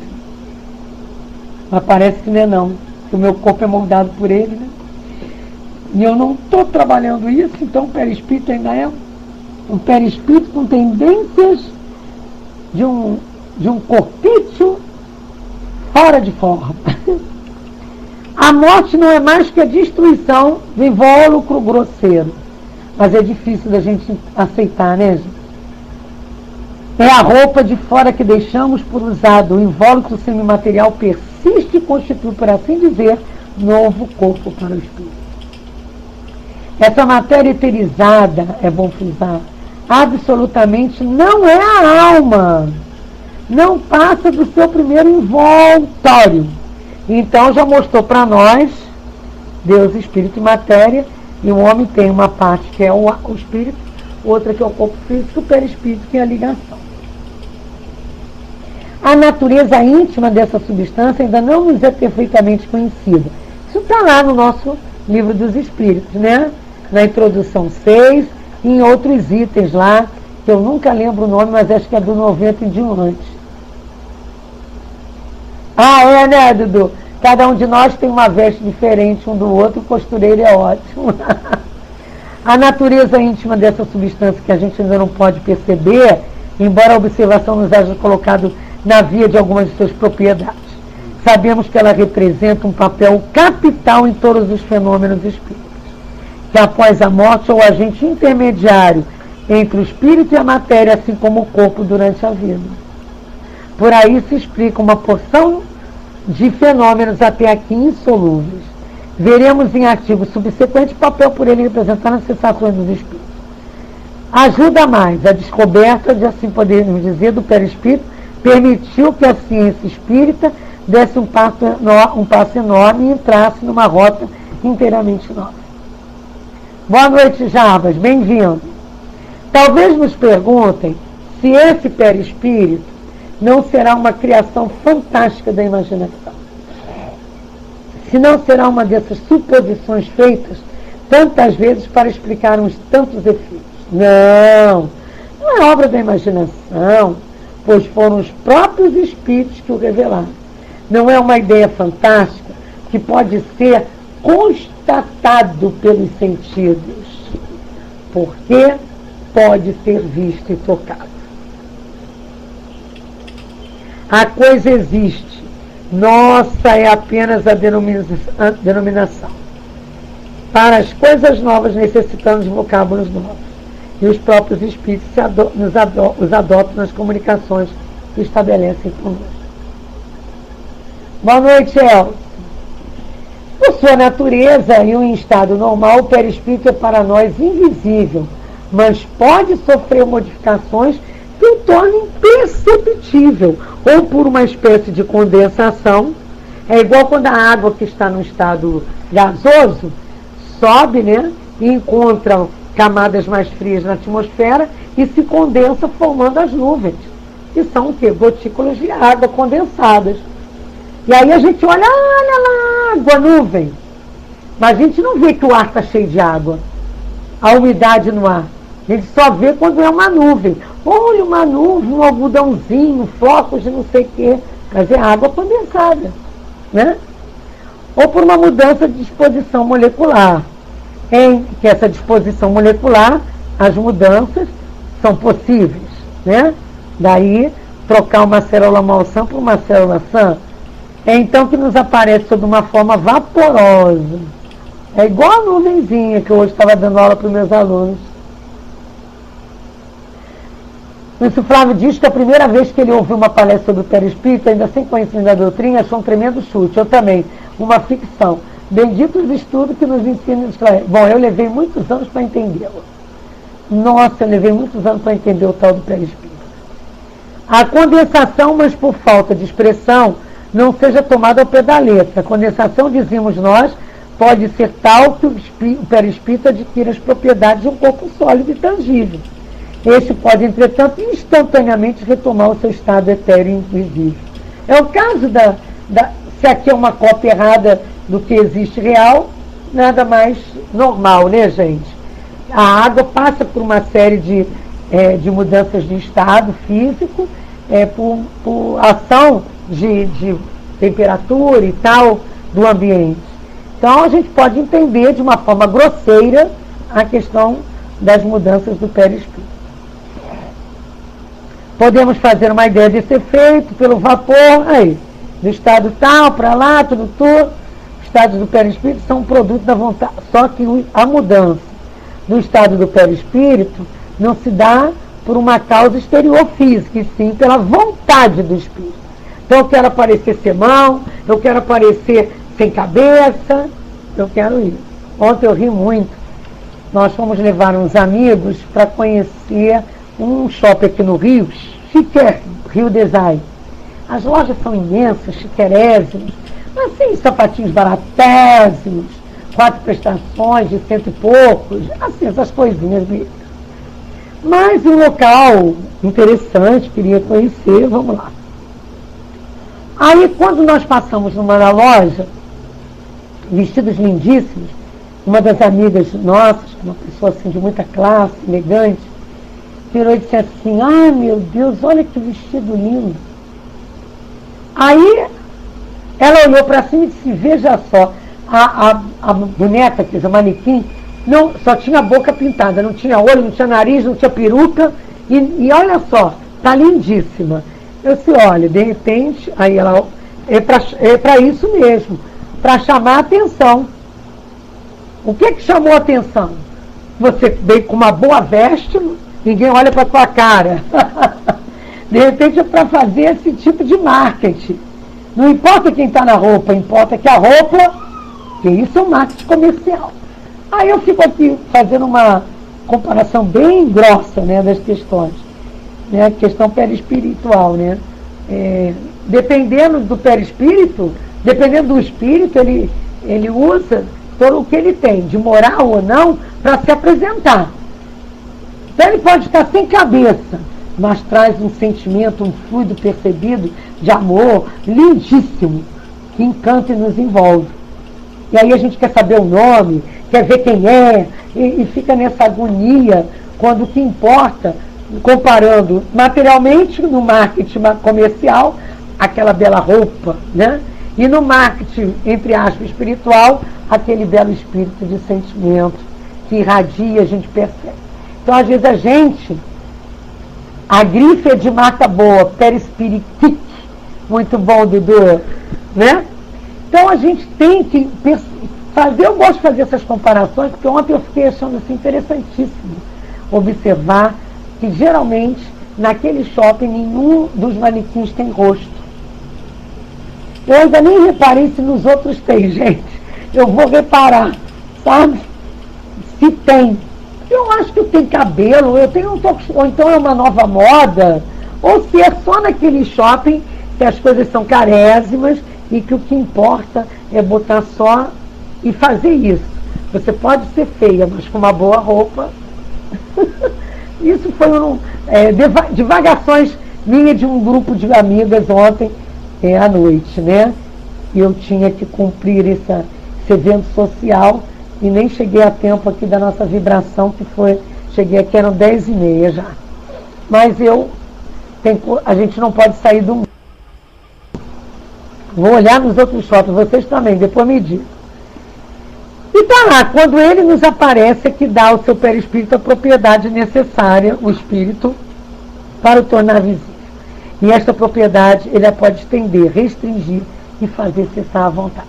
Mas parece que não é não, que o meu corpo é moldado por ele, né? E eu não estou trabalhando isso, então o perispírito ainda é um perispírito com tendências de um corpício fora de forma. A morte não é mais que a destruição do invólucro grosseiro. Mas é difícil da gente aceitar, né, gente? É a roupa de fora que deixamos por usado. O invólucro semimaterial persiste e constitui, por assim dizer, novo corpo para o espírito. Essa matéria eterizada, é bom frisar, absolutamente não é a alma. Não passa do seu primeiro envoltório. Então já mostrou para nós, Deus, Espírito e Matéria, e o homem tem uma parte que é o espírito, outra que é o corpo físico, o perispírito, que é a ligação. A natureza íntima dessa substância ainda não nos é perfeitamente conhecida. Isso está lá no nosso livro dos Espíritos, né? Na introdução 6, e em outros itens lá, que eu nunca lembro o nome, mas acho que é do 90 e de um antes. Ah, é, né, Dudu? Cada um de nós tem uma veste diferente um do outro, o costureiro é ótimo. A natureza íntima dessa substância que a gente ainda não pode perceber, embora a observação nos haja colocado na via de algumas de suas propriedades. Sabemos que ela representa um papel capital em todos os fenômenos espíritos, que após a morte é o agente intermediário entre o espírito e a matéria, assim como o corpo durante a vida. Por aí se explica uma porção de fenômenos até aqui insolúveis. Veremos em artigo subsequente o papel por ele representar nas sensações dos espíritos. Ajuda mais a descoberta, de assim podemos dizer, do perispírito, permitiu que a ciência espírita desse um passo enorme e entrasse numa rota inteiramente nova. Boa noite, Jarbas, bem-vindo. Talvez nos perguntem se esse perispírito não será uma criação fantástica da imaginação. Se não será uma dessas suposições feitas tantas vezes para explicar uns tantos efeitos. Não é obra da imaginação, pois foram os próprios espíritos que o revelaram. Não é uma ideia fantástica que pode ser constatado pelos sentidos, porque pode ser visto e tocado. A coisa existe. Nossa é apenas a denominação. Para as coisas novas necessitamos de vocábulos novos. E os próprios espíritos os adotam nas comunicações que estabelecem conosco. Boa noite, Elcio. Por sua natureza e em estado normal, o perispírito é para nós invisível, mas pode sofrer modificações que o tornem perceptível, ou por uma espécie de condensação. É igual quando a água que está no estado gasoso sobe, né, e encontra camadas mais frias na atmosfera e se condensa formando as nuvens, que são o quê? Gotículas de água condensadas. E aí a gente olha lá, água, nuvem. Mas a gente não vê que o ar está cheio de água, a umidade no ar. A gente só vê quando é uma nuvem. Olha, uma nuvem, um algodãozinho, flocos de não sei o quê. Mas é água condensada, né? Ou por uma mudança de disposição molecular. Em que essa disposição molecular, as mudanças são possíveis, né? Daí, trocar uma célula malsã por uma célula sã. é então que nos aparece sob uma forma vaporosa. É igual a nuvenzinha que eu hoje estava dando aula para os meus alunos. Isso, Flávio diz que a primeira vez que ele ouviu uma palestra sobre o perispírito, ainda sem conhecimento da doutrina, achou um tremendo chute. Eu também, uma ficção. Benditos estudos que nos ensinam. Bom, eu levei muitos anos para entendê-lo. Nossa, eu levei muitos anos para entender o tal do perispírito. A condensação, mas por falta de expressão, não seja tomada ao pé da letra. A condensação, dizemos nós, pode ser tal que o perispírito adquira as propriedades de um corpo sólido e tangível. Este pode, entretanto, instantaneamente retomar o seu estado etéreo e invisível. É o caso se aqui é uma cópia errada do que existe real, nada mais normal, né, gente? A água passa por uma série de mudanças de estado físico, por ação de temperatura e tal do ambiente. Então, a gente pode entender de uma forma grosseira a questão das mudanças do perispírito. Podemos fazer uma ideia desse efeito pelo vapor, aí, do estado tal, para lá, tudo. Os estados do perispírito são um produto da vontade. Só que a mudança do estado do perispírito não se dá por uma causa exterior física, e sim pela vontade do espírito. Então, eu quero aparecer sem mão, eu quero aparecer sem cabeça, eu quero ir. Ontem eu ri muito. Nós fomos levar uns amigos para conhecer um shopping aqui no Rio, chiquérrimo, Rio Design. As lojas são imensas, chiquerésimas, assim, sapatinhos baratésimos, 4 prestações de 100 e poucos, assim, essas coisinhas mesmo. Mas um local interessante, queria conhecer, vamos lá. Aí, quando nós passamos numa loja, vestidos lindíssimos, uma das amigas nossas, uma pessoa assim de muita classe, elegante, virou e disse assim: ai meu Deus, olha que vestido lindo. Aí ela olhou para cima e disse: veja só, a boneca, que é o manequim, não, só tinha a boca pintada, não tinha olho, não tinha nariz, não tinha peruca, e olha só, tá lindíssima. Eu disse: olha, de repente, aí ela, é para isso mesmo, para chamar a atenção. O que chamou a atenção? Você veio com uma boa veste, ninguém olha para a tua cara. De repente é para fazer esse tipo de marketing. Não importa quem está na roupa, importa que a roupa, que isso é um marketing comercial. Aí eu fico aqui fazendo uma comparação bem grossa, né, das questões. Né, a questão perispiritual, né? Dependendo do perispírito, dependendo do espírito, ele usa todo o que ele tem, de moral ou não, para se apresentar. Então ele pode estar sem cabeça, mas traz um sentimento, um fluido percebido de amor lindíssimo, que encanta e nos envolve. E aí a gente quer saber o nome, quer ver quem é, e fica nessa agonia, quando o que importa, comparando materialmente no marketing comercial, aquela bela roupa, né? E no marketing, entre aspas, espiritual, aquele belo espírito de sentimento que irradia, a gente percebe. Então, às vezes, a grife é de marca boa, perispiritique, muito bom, Dudu, né? Então, a gente tem que fazer, eu gosto de fazer essas comparações, porque ontem eu fiquei achando assim, interessantíssimo observar que, geralmente, naquele shopping, nenhum dos manequins tem rosto. Eu ainda nem reparei se nos outros tem, gente. Eu vou reparar, sabe? Se tem. Eu acho que tem cabelo, ou então é uma nova moda, ou se é só naquele shopping que as coisas são carésimas e que o que importa é botar só e fazer isso. Você pode ser feia, mas com uma boa roupa. Isso foi divagações minha de um grupo de amigas ontem à noite, né? E eu tinha que cumprir esse evento social e nem cheguei a tempo aqui da nossa vibração, que cheguei aqui, eram 10h30 já. Mas a gente não pode sair do mundo. Vou olhar nos outros shoppings, vocês também, depois me digam. E tá lá, quando ele nos aparece, é que dá ao seu perispírito a propriedade necessária, o espírito, para o tornar visível. E esta propriedade ele a pode estender, restringir e fazer cessar a vontade.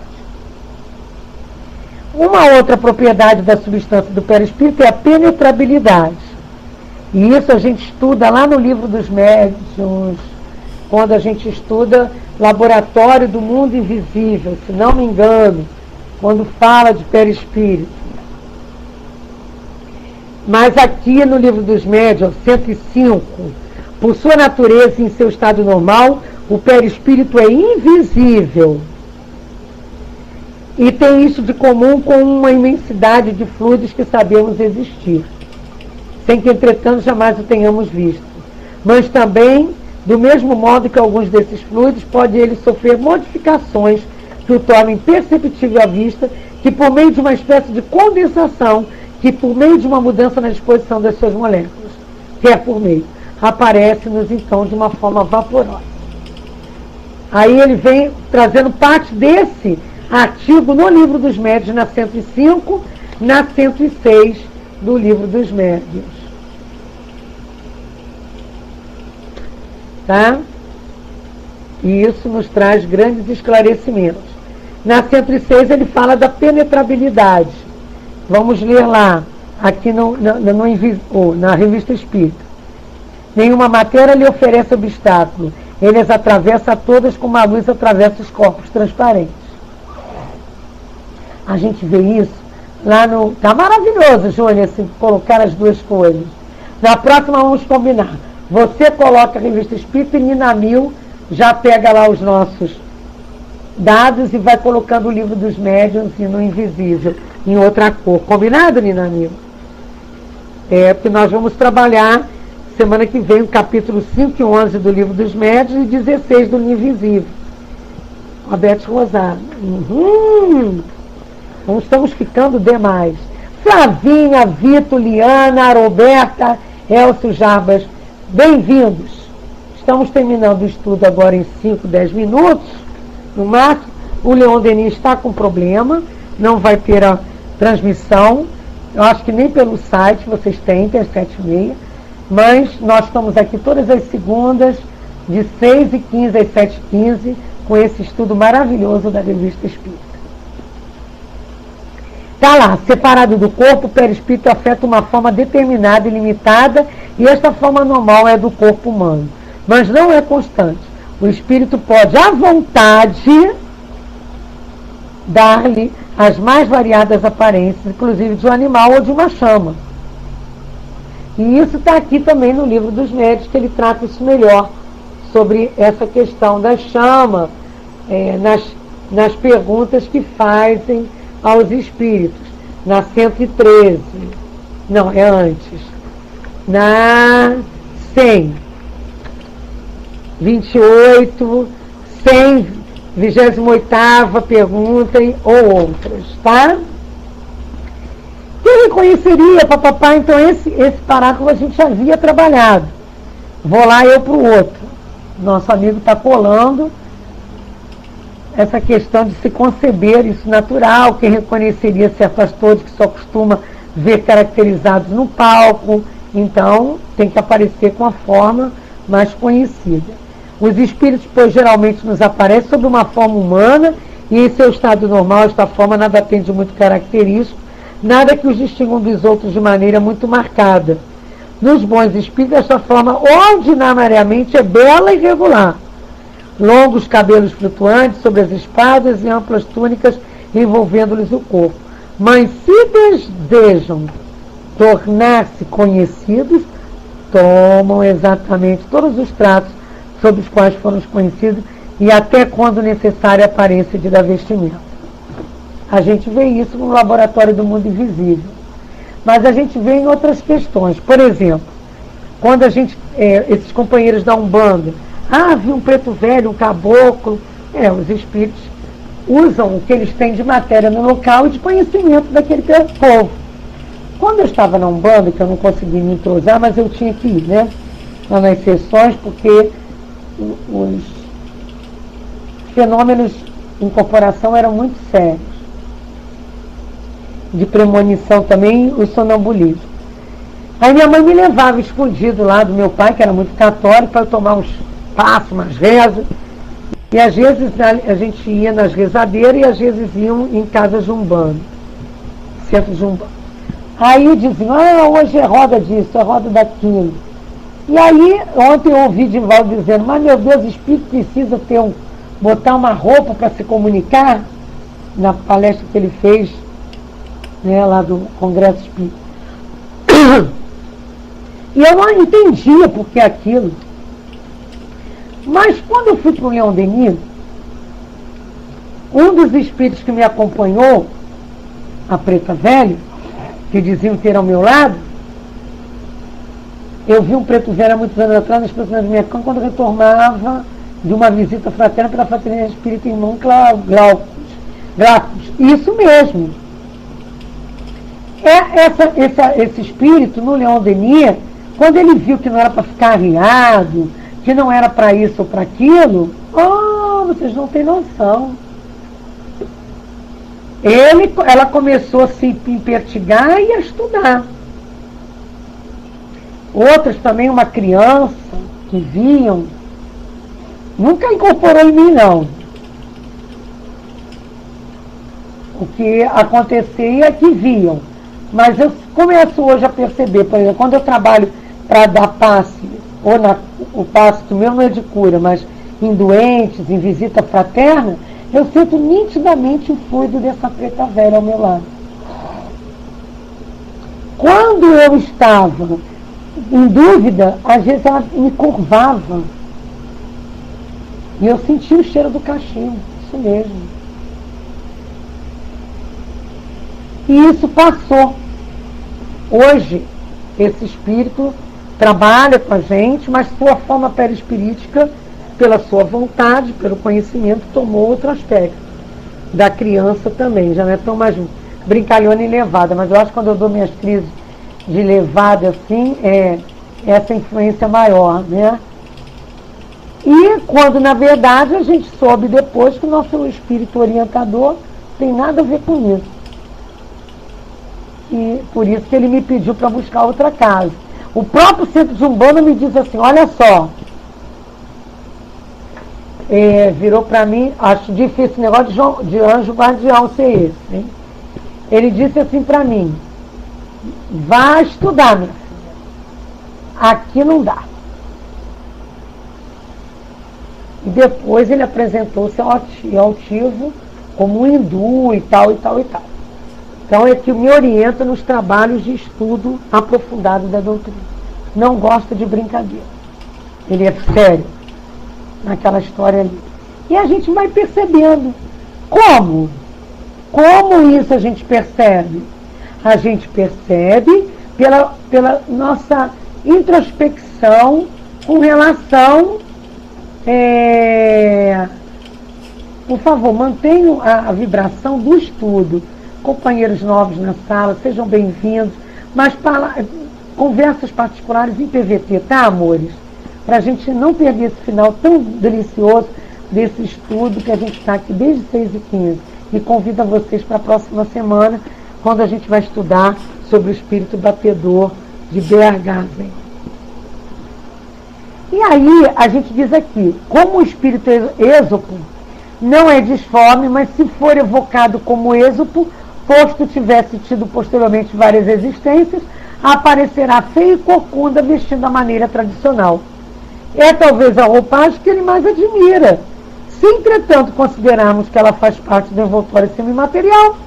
Uma outra propriedade da substância do perispírito é a penetrabilidade. E isso a gente estuda lá no livro dos médiuns, quando a gente estuda Laboratório do Mundo Invisível, se não me engano, quando fala de perispírito. Mas aqui no livro dos médiuns, 105, por sua natureza e em seu estado normal, o perispírito é invisível. E tem isso de comum com uma imensidade de fluidos que sabemos existir, sem que, entretanto, jamais o tenhamos visto. Mas também, do mesmo modo que alguns desses fluidos, pode ele sofrer modificações que o tornem perceptível à vista, que por meio de uma espécie de condensação, que por meio de uma mudança na disposição das suas moléculas, quer por meio, aparece-nos então de uma forma vaporosa. Aí ele vem trazendo parte desse artigo no livro dos médiuns, na 105, na 106 do livro dos médiuns. Tá? E isso nos traz grandes esclarecimentos. Na 106 ele fala da penetrabilidade. Vamos ler lá, aqui na Revista Espírita. Nenhuma matéria lhe oferece obstáculo. Ele as atravessa todas como a luz atravessa os corpos transparentes. A gente vê isso lá no... Tá maravilhoso, Júnior, se colocar as duas coisas. Na próxima vamos combinar. Você coloca a Revista Espírita e Nina Mil já pega lá os nossos dados e vai colocando o livro dos médiuns e no invisível, em outra cor. Combinado, Nina Mil? Porque nós vamos trabalhar semana que vem o capítulo 5 e 11 do livro dos médiuns e 16 do invisível. Roberto Rosário. Não estamos ficando demais. Flavinha, Vitor, Liana, Roberta, Elcio Jarbas, bem-vindos. Estamos terminando o estudo agora em 5, 10 minutos, no máximo. O Leon Denis está com problema, não vai ter a transmissão. Eu acho que nem pelo site vocês têm, às 7h30. Mas nós estamos aqui todas as segundas, de 6h15 às 7h15, com esse estudo maravilhoso da Revista Espírita. Está lá, separado do corpo, o perispírito afeta uma forma determinada e limitada, e esta forma normal é do corpo humano. Mas não é constante. O espírito pode, à vontade, dar-lhe as mais variadas aparências, inclusive de um animal ou de uma chama. E isso está aqui também no livro dos médiuns, que ele trata isso melhor, sobre essa questão da chama, nas perguntas que fazem aos espíritos. Na 113, não, é antes. Na 100, 28, 100, 28ª pergunta ou outras, tá? Quem reconheceria, papapá? Então esse parágrafo a gente já havia trabalhado. Vou lá eu para o outro. Nosso amigo está colando essa questão de se conceber isso natural. Quem reconheceria certos atores que só costuma ver caracterizados no palco. Então tem que aparecer com a forma mais conhecida. Os espíritos, pois, geralmente nos aparecem sob uma forma humana e em seu estado normal esta forma nada tem de muito característico, nada que os distingam dos outros de maneira muito marcada. Nos bons espíritos, esta forma ordinariamente é bela e regular. Longos cabelos flutuantes sobre as espadas e amplas túnicas envolvendo-lhes o corpo. Mas se desejam tornar-se conhecidos, tomam exatamente todos os traços sobre os quais foram conhecidos e até quando necessária a aparência de dar vestimenta. A gente vê isso no Laboratório do Mundo Invisível. Mas a gente vê em outras questões. Por exemplo, quando esses companheiros da Umbanda, viu um preto velho, um caboclo. Os espíritos usam o que eles têm de matéria no local e de conhecimento daquele povo. Quando eu estava na Umbanda, que eu não consegui me entrosar, mas eu tinha que ir, né? Lá nas sessões, porque os fenômenos de incorporação eram muito sérios. De premonição também, o sonambulismo. Aí minha mãe me levava escondido lá do meu pai, que era muito católico, para eu tomar uns passos, umas rezas. E às vezes a gente ia nas rezadeiras e às vezes iam em casas de umbanda, centro de umbanda. Aí diziam, hoje é roda disso, é roda daquilo. E aí, ontem eu ouvi Divaldo dizendo, mas meu Deus, o espírito precisa botar uma roupa para se comunicar, na palestra que ele fez, né, lá do Congresso Espírita. E eu não entendia por que aquilo. Mas quando eu fui para o Leão Denis, um dos espíritos que me acompanhou, a Preta Velha, que diziam ter ao meu lado, eu vi um preto velho há muitos anos atrás, nas pessoas da minha cama, quando eu retornava de uma visita fraterna pela Fraternidade Espírita Irmão Glaucus. Isso mesmo. Esse espírito, no Leão Denis, quando ele viu que não era para ficar arriado, que não era para isso ou para aquilo, vocês não têm noção. Ela começou a se impertigar e a estudar. Outras também, uma criança que viam, nunca incorporou em mim, não. O que acontecia é que viam. Mas eu começo hoje a perceber, por exemplo, quando eu trabalho para dar passe, ou o passe que meu não é de cura, mas em doentes, em visita fraterna, eu sinto nitidamente o fluido dessa Preta Velha ao meu lado. Quando eu estava em dúvida, às vezes ela me curvava. E eu sentia o cheiro do cachimbo, isso mesmo. E isso passou. Hoje, esse espírito trabalha com a gente, mas sua forma perispirítica, pela sua vontade, pelo conhecimento, tomou outro aspecto. Da criança também, já não é tão mais brincalhona e levada, mas eu acho que quando eu dou minhas crises de levada assim, essa influência maior, né? E quando, na verdade, a gente soube depois que o nosso espírito orientador tem nada a ver com isso. E por isso que ele me pediu para buscar outra casa. O próprio centro de Umbanda me diz assim, olha só, virou para mim, acho difícil esse negócio de anjo guardião ser esse, hein? Ele disse assim para mim, vá estudar, minha filha. Aqui não dá. E depois ele apresentou-se ao altivo como um hindu e tal, e tal, e tal. Então é que me orienta nos trabalhos de estudo aprofundado da doutrina. Não gosta de brincadeira. Ele é sério naquela história ali. E a gente vai percebendo. Como? Como isso a gente percebe? A gente percebe pela nossa introspecção com relação... Por favor, mantenham a vibração do estudo. Companheiros novos na sala, sejam bem-vindos. Mas conversas particulares em PVT, tá, amores? Para a gente não perder esse final tão delicioso desse estudo que a gente está aqui desde 6h15. E convido vocês para a próxima semana, quando a gente vai estudar sobre o espírito batedor de Bergazen. E aí, a gente diz aqui, como o espírito êxopo não é disforme, mas se for evocado como êxopo, posto tivesse tido posteriormente várias existências, aparecerá feio e corcunda vestindo a maneira tradicional. É talvez a roupagem que ele mais admira. Se, entretanto, considerarmos que ela faz parte do envoltório semimaterial,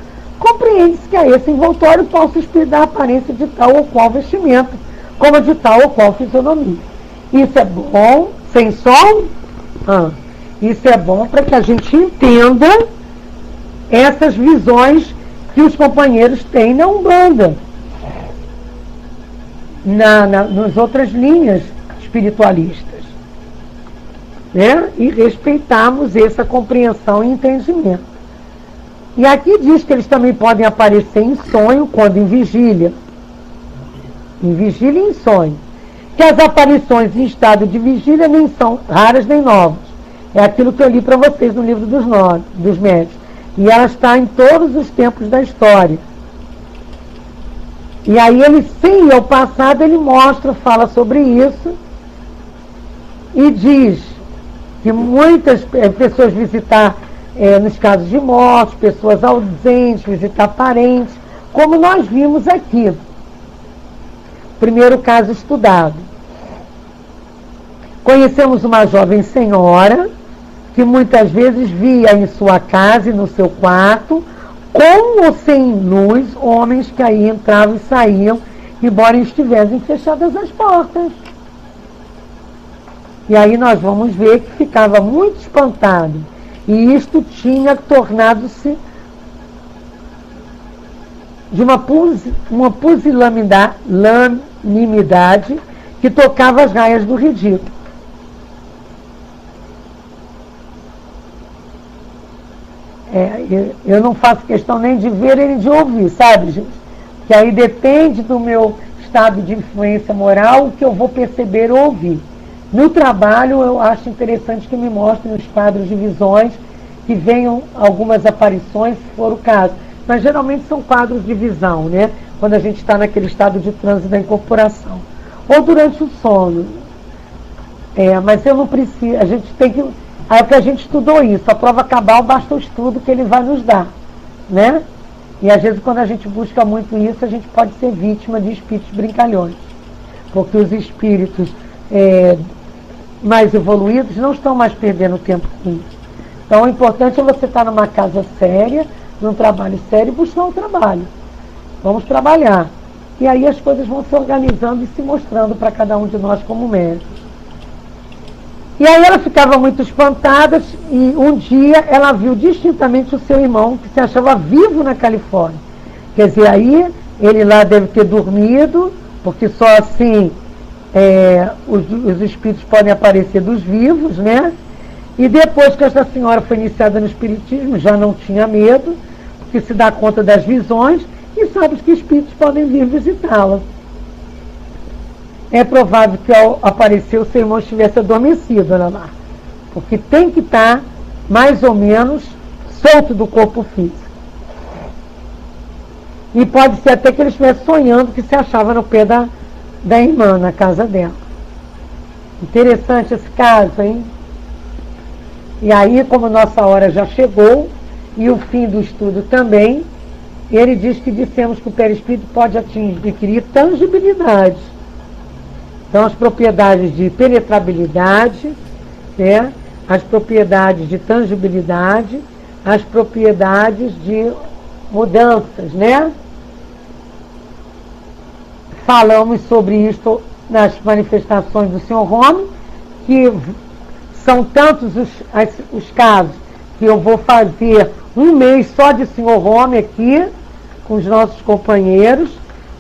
compreende-se que a esse envoltório possa exprimir a aparência de tal ou qual vestimento, como a de tal ou qual fisionomia. Isso é bom, sem som? Isso é bom para que a gente entenda essas visões que os companheiros têm na Umbanda, nas outras linhas espiritualistas, né? E respeitarmos essa compreensão e entendimento. E aqui diz que eles também podem aparecer em sonho, quando em vigília. Em vigília e em sonho. Que as aparições em estado de vigília nem são raras nem novas. É aquilo que eu li para vocês no livro dos médiuns. E ela está em todos os tempos da história. E aí ele, sem ir ao passado, ele mostra, fala sobre isso e diz, que muitas pessoas visitar nos casos de morte, pessoas ausentes, visitar parentes, como nós vimos aqui. Primeiro caso estudado. Conhecemos uma jovem senhora que muitas vezes via em sua casa e no seu quarto, com ou sem luz, homens que aí entravam e saíam, embora estivessem fechadas as portas. E aí nós vamos ver que ficava muito espantado. E isto tinha tornado-se de uma pusilanimidade que tocava as raias do ridículo. Eu não faço questão nem de ver nem de ouvir, sabe, gente? Que aí depende do meu estado de influência moral o que eu vou perceber ou ouvir. No trabalho, eu acho interessante que me mostrem os quadros de visões, que venham algumas aparições, se for o caso. Mas geralmente são quadros de visão, né? Quando a gente está naquele estado de transe da incorporação. Ou durante o sono. Mas eu não preciso, a gente tem que... Aí que a gente estudou isso, a prova cabal basta o estudo que ele vai nos dar, né? E às vezes quando a gente busca muito isso, a gente pode ser vítima de espíritos brincalhões. Porque os espíritos mais evoluídos não estão mais perdendo tempo com isso. Então o importante é você estar numa casa séria, num trabalho sério e buscar um trabalho. Vamos trabalhar. E aí as coisas vão se organizando e se mostrando para cada um de nós como médicos. E aí ela ficava muito espantada e um dia ela viu distintamente o seu irmão que se achava vivo na Califórnia. Quer dizer, aí ele lá deve ter dormido, porque só assim os espíritos podem aparecer dos vivos, né? E depois que essa senhora foi iniciada no espiritismo, já não tinha medo, porque se dá conta das visões e sabe que espíritos podem vir visitá-la. É provável que ao aparecer o seu irmão estivesse adormecido, Ana Marta, porque tem que estar mais ou menos solto do corpo físico. E pode ser até que ele estivesse sonhando que se achava no pé da irmã, na casa dela. Interessante esse caso, hein? E aí, como nossa hora já chegou, e o fim do estudo também, ele diz que dissemos que o perispírito pode adquirir tangibilidade. Então, as propriedades de penetrabilidade, né? As propriedades de tangibilidade, as propriedades de mudanças, né? Falamos sobre isso nas manifestações do Sr. Rome, que são tantos os casos que eu vou fazer um mês só de Sr. Rome aqui, com os nossos companheiros,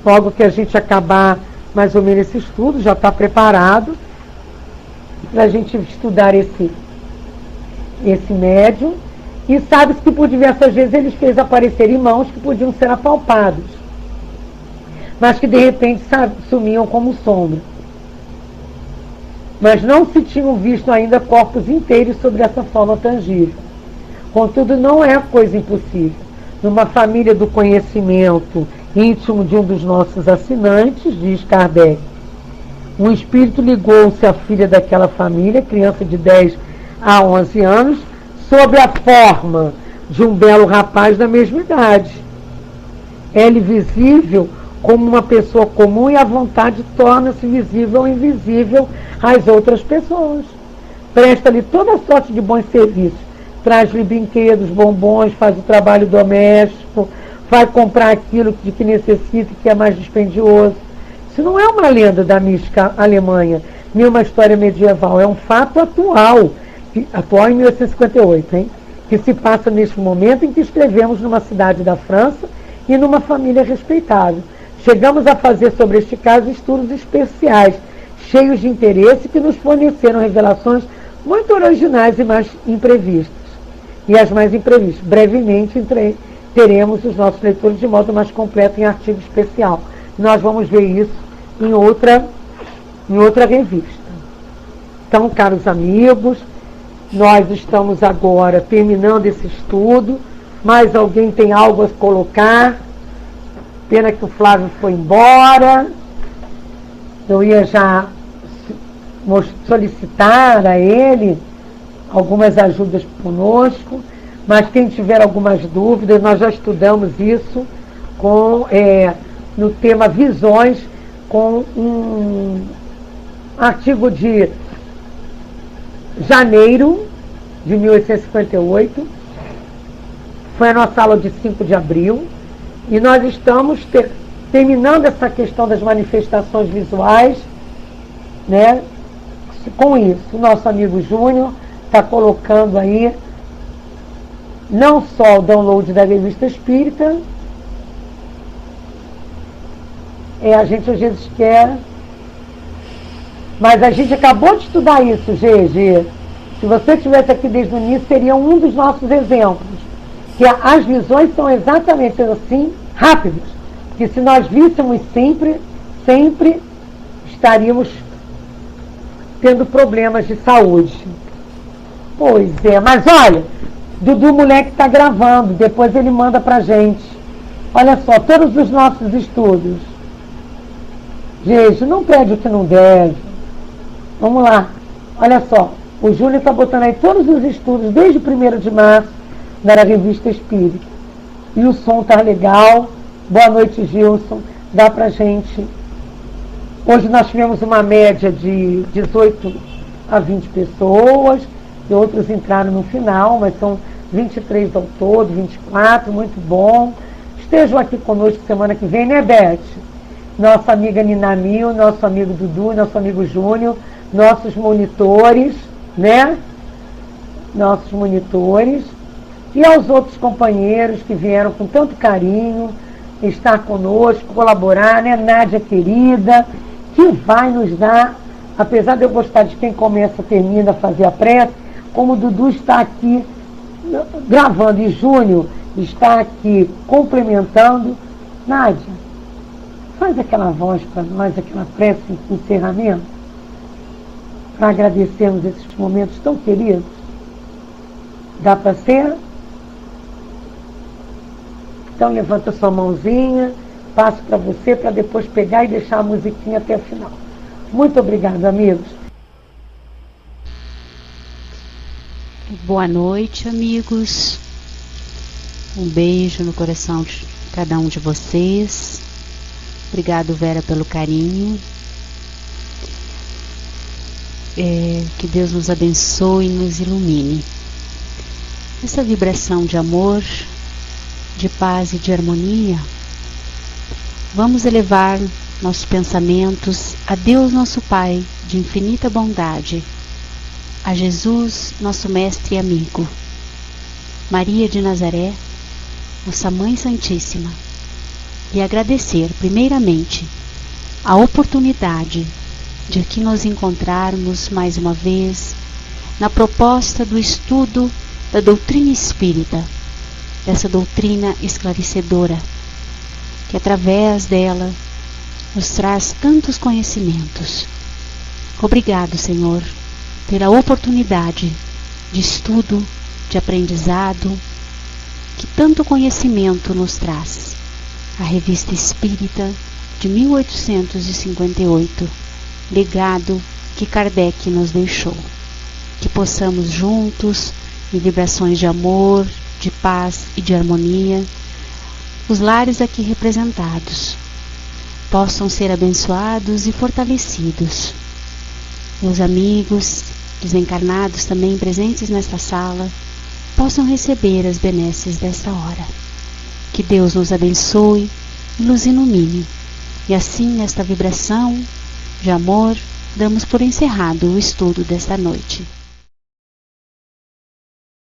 logo que a gente acabar mais ou menos esse estudo, já está preparado para a gente estudar esse médium. E sabe-se que por diversas vezes ele fez aparecer irmãos que podiam ser apalpados, mas que de repente sumiam como sombra. Mas não se tinham visto ainda corpos inteiros sobre essa forma tangível. Contudo, não é coisa impossível. Numa família do conhecimento íntimo de um dos nossos assinantes, diz Kardec, um espírito ligou-se à filha daquela família, criança de 10 a 11 anos, sob a forma de um belo rapaz da mesma idade. Ele visível como uma pessoa comum e à vontade torna-se visível ou invisível às outras pessoas. Presta-lhe toda sorte de bons serviços. Traz-lhe brinquedos, bombons, faz o trabalho doméstico, vai comprar aquilo de que necessita e que é mais dispendioso. Isso não é uma lenda da mística Alemanha, nem uma história medieval, é um fato atual em 1858, hein? Que se passa neste momento em que escrevemos numa cidade da França e numa família respeitável. Chegamos a fazer sobre este caso estudos especiais, cheios de interesse, que nos forneceram revelações muito originais e mais imprevistas. E as mais imprevistas. Brevemente teremos os nossos leitores de modo mais completo em artigo especial. Nós vamos ver isso em outra revista. Então, caros amigos, nós estamos agora terminando esse estudo. Mais alguém tem algo a colocar? Pena que o Flávio foi embora. Eu ia já solicitar a ele algumas ajudas conosco, mas quem tiver algumas dúvidas, nós já estudamos isso no tema Visões, com um artigo de janeiro de 1858, foi a nossa aula de 5 de abril, e nós estamos terminando essa questão das manifestações visuais, né? Com isso, o nosso amigo Júnior está colocando aí não só o download da Revista Espírita, a gente às vezes quer, mas a gente acabou de estudar isso, GG. Se você estivesse aqui desde o início, seria um dos nossos exemplos, que as visões são exatamente assim, rápidas, porque se nós víssemos sempre estaríamos tendo problemas de saúde. Pois é, mas olha, Dudu moleque está gravando, depois ele manda pra gente. Olha só, todos os nossos estudos. Gente, não pede o que não deve. Vamos lá, olha só, o Júnior está botando aí todos os estudos desde o 1º de março na Revista Espírita. E o som tá legal. Boa noite, Gilson. Dá pra gente. Hoje nós tivemos uma média de 18 a 20 pessoas, e outros entraram no final, mas são 23 ao todo, 24, muito bom. Estejam aqui conosco semana que vem, né, Beth? Nossa amiga Ninamil, nosso amigo Dudu, nosso amigo Júnior, nossos monitores, né? Nossos monitores. E aos outros companheiros que vieram com tanto carinho estar conosco, colaborar, né? Nádia querida, que vai nos dar, apesar de eu gostar de quem começa, termina a fazer a prece, como o Dudu está aqui gravando e Júnior está aqui complementando. Nádia, faz aquela voz para nós, aquela prece de encerramento, para agradecermos esses momentos tão queridos. Dá para ser? Então levanta sua mãozinha, passo para você, para depois pegar e deixar a musiquinha até o final. Muito obrigada, amigos.
Boa noite, amigos. Um beijo no coração de cada um de vocês. Obrigado, Vera, pelo carinho. Que Deus nos abençoe e nos ilumine. Essa vibração de amor, de paz e de harmonia, vamos elevar nossos pensamentos a Deus nosso Pai de infinita bondade, a Jesus nosso Mestre e amigo, Maria de Nazaré, nossa Mãe Santíssima, e agradecer primeiramente a oportunidade de aqui nos encontrarmos mais uma vez na proposta do estudo da doutrina espírita, dessa doutrina esclarecedora, que através dela nos traz tantos conhecimentos. Obrigado, Senhor, pela oportunidade de estudo, de aprendizado, que tanto conhecimento nos traz. A Revista Espírita de 1858, legado que Kardec nos deixou. Que possamos juntos, em vibrações de amor, de paz e de harmonia, os lares aqui representados possam ser abençoados e fortalecidos. Meus amigos desencarnados também presentes nesta sala possam receber as benesses desta hora. Que Deus nos abençoe e nos ilumine. E assim, nesta vibração de amor, damos por encerrado o estudo desta noite.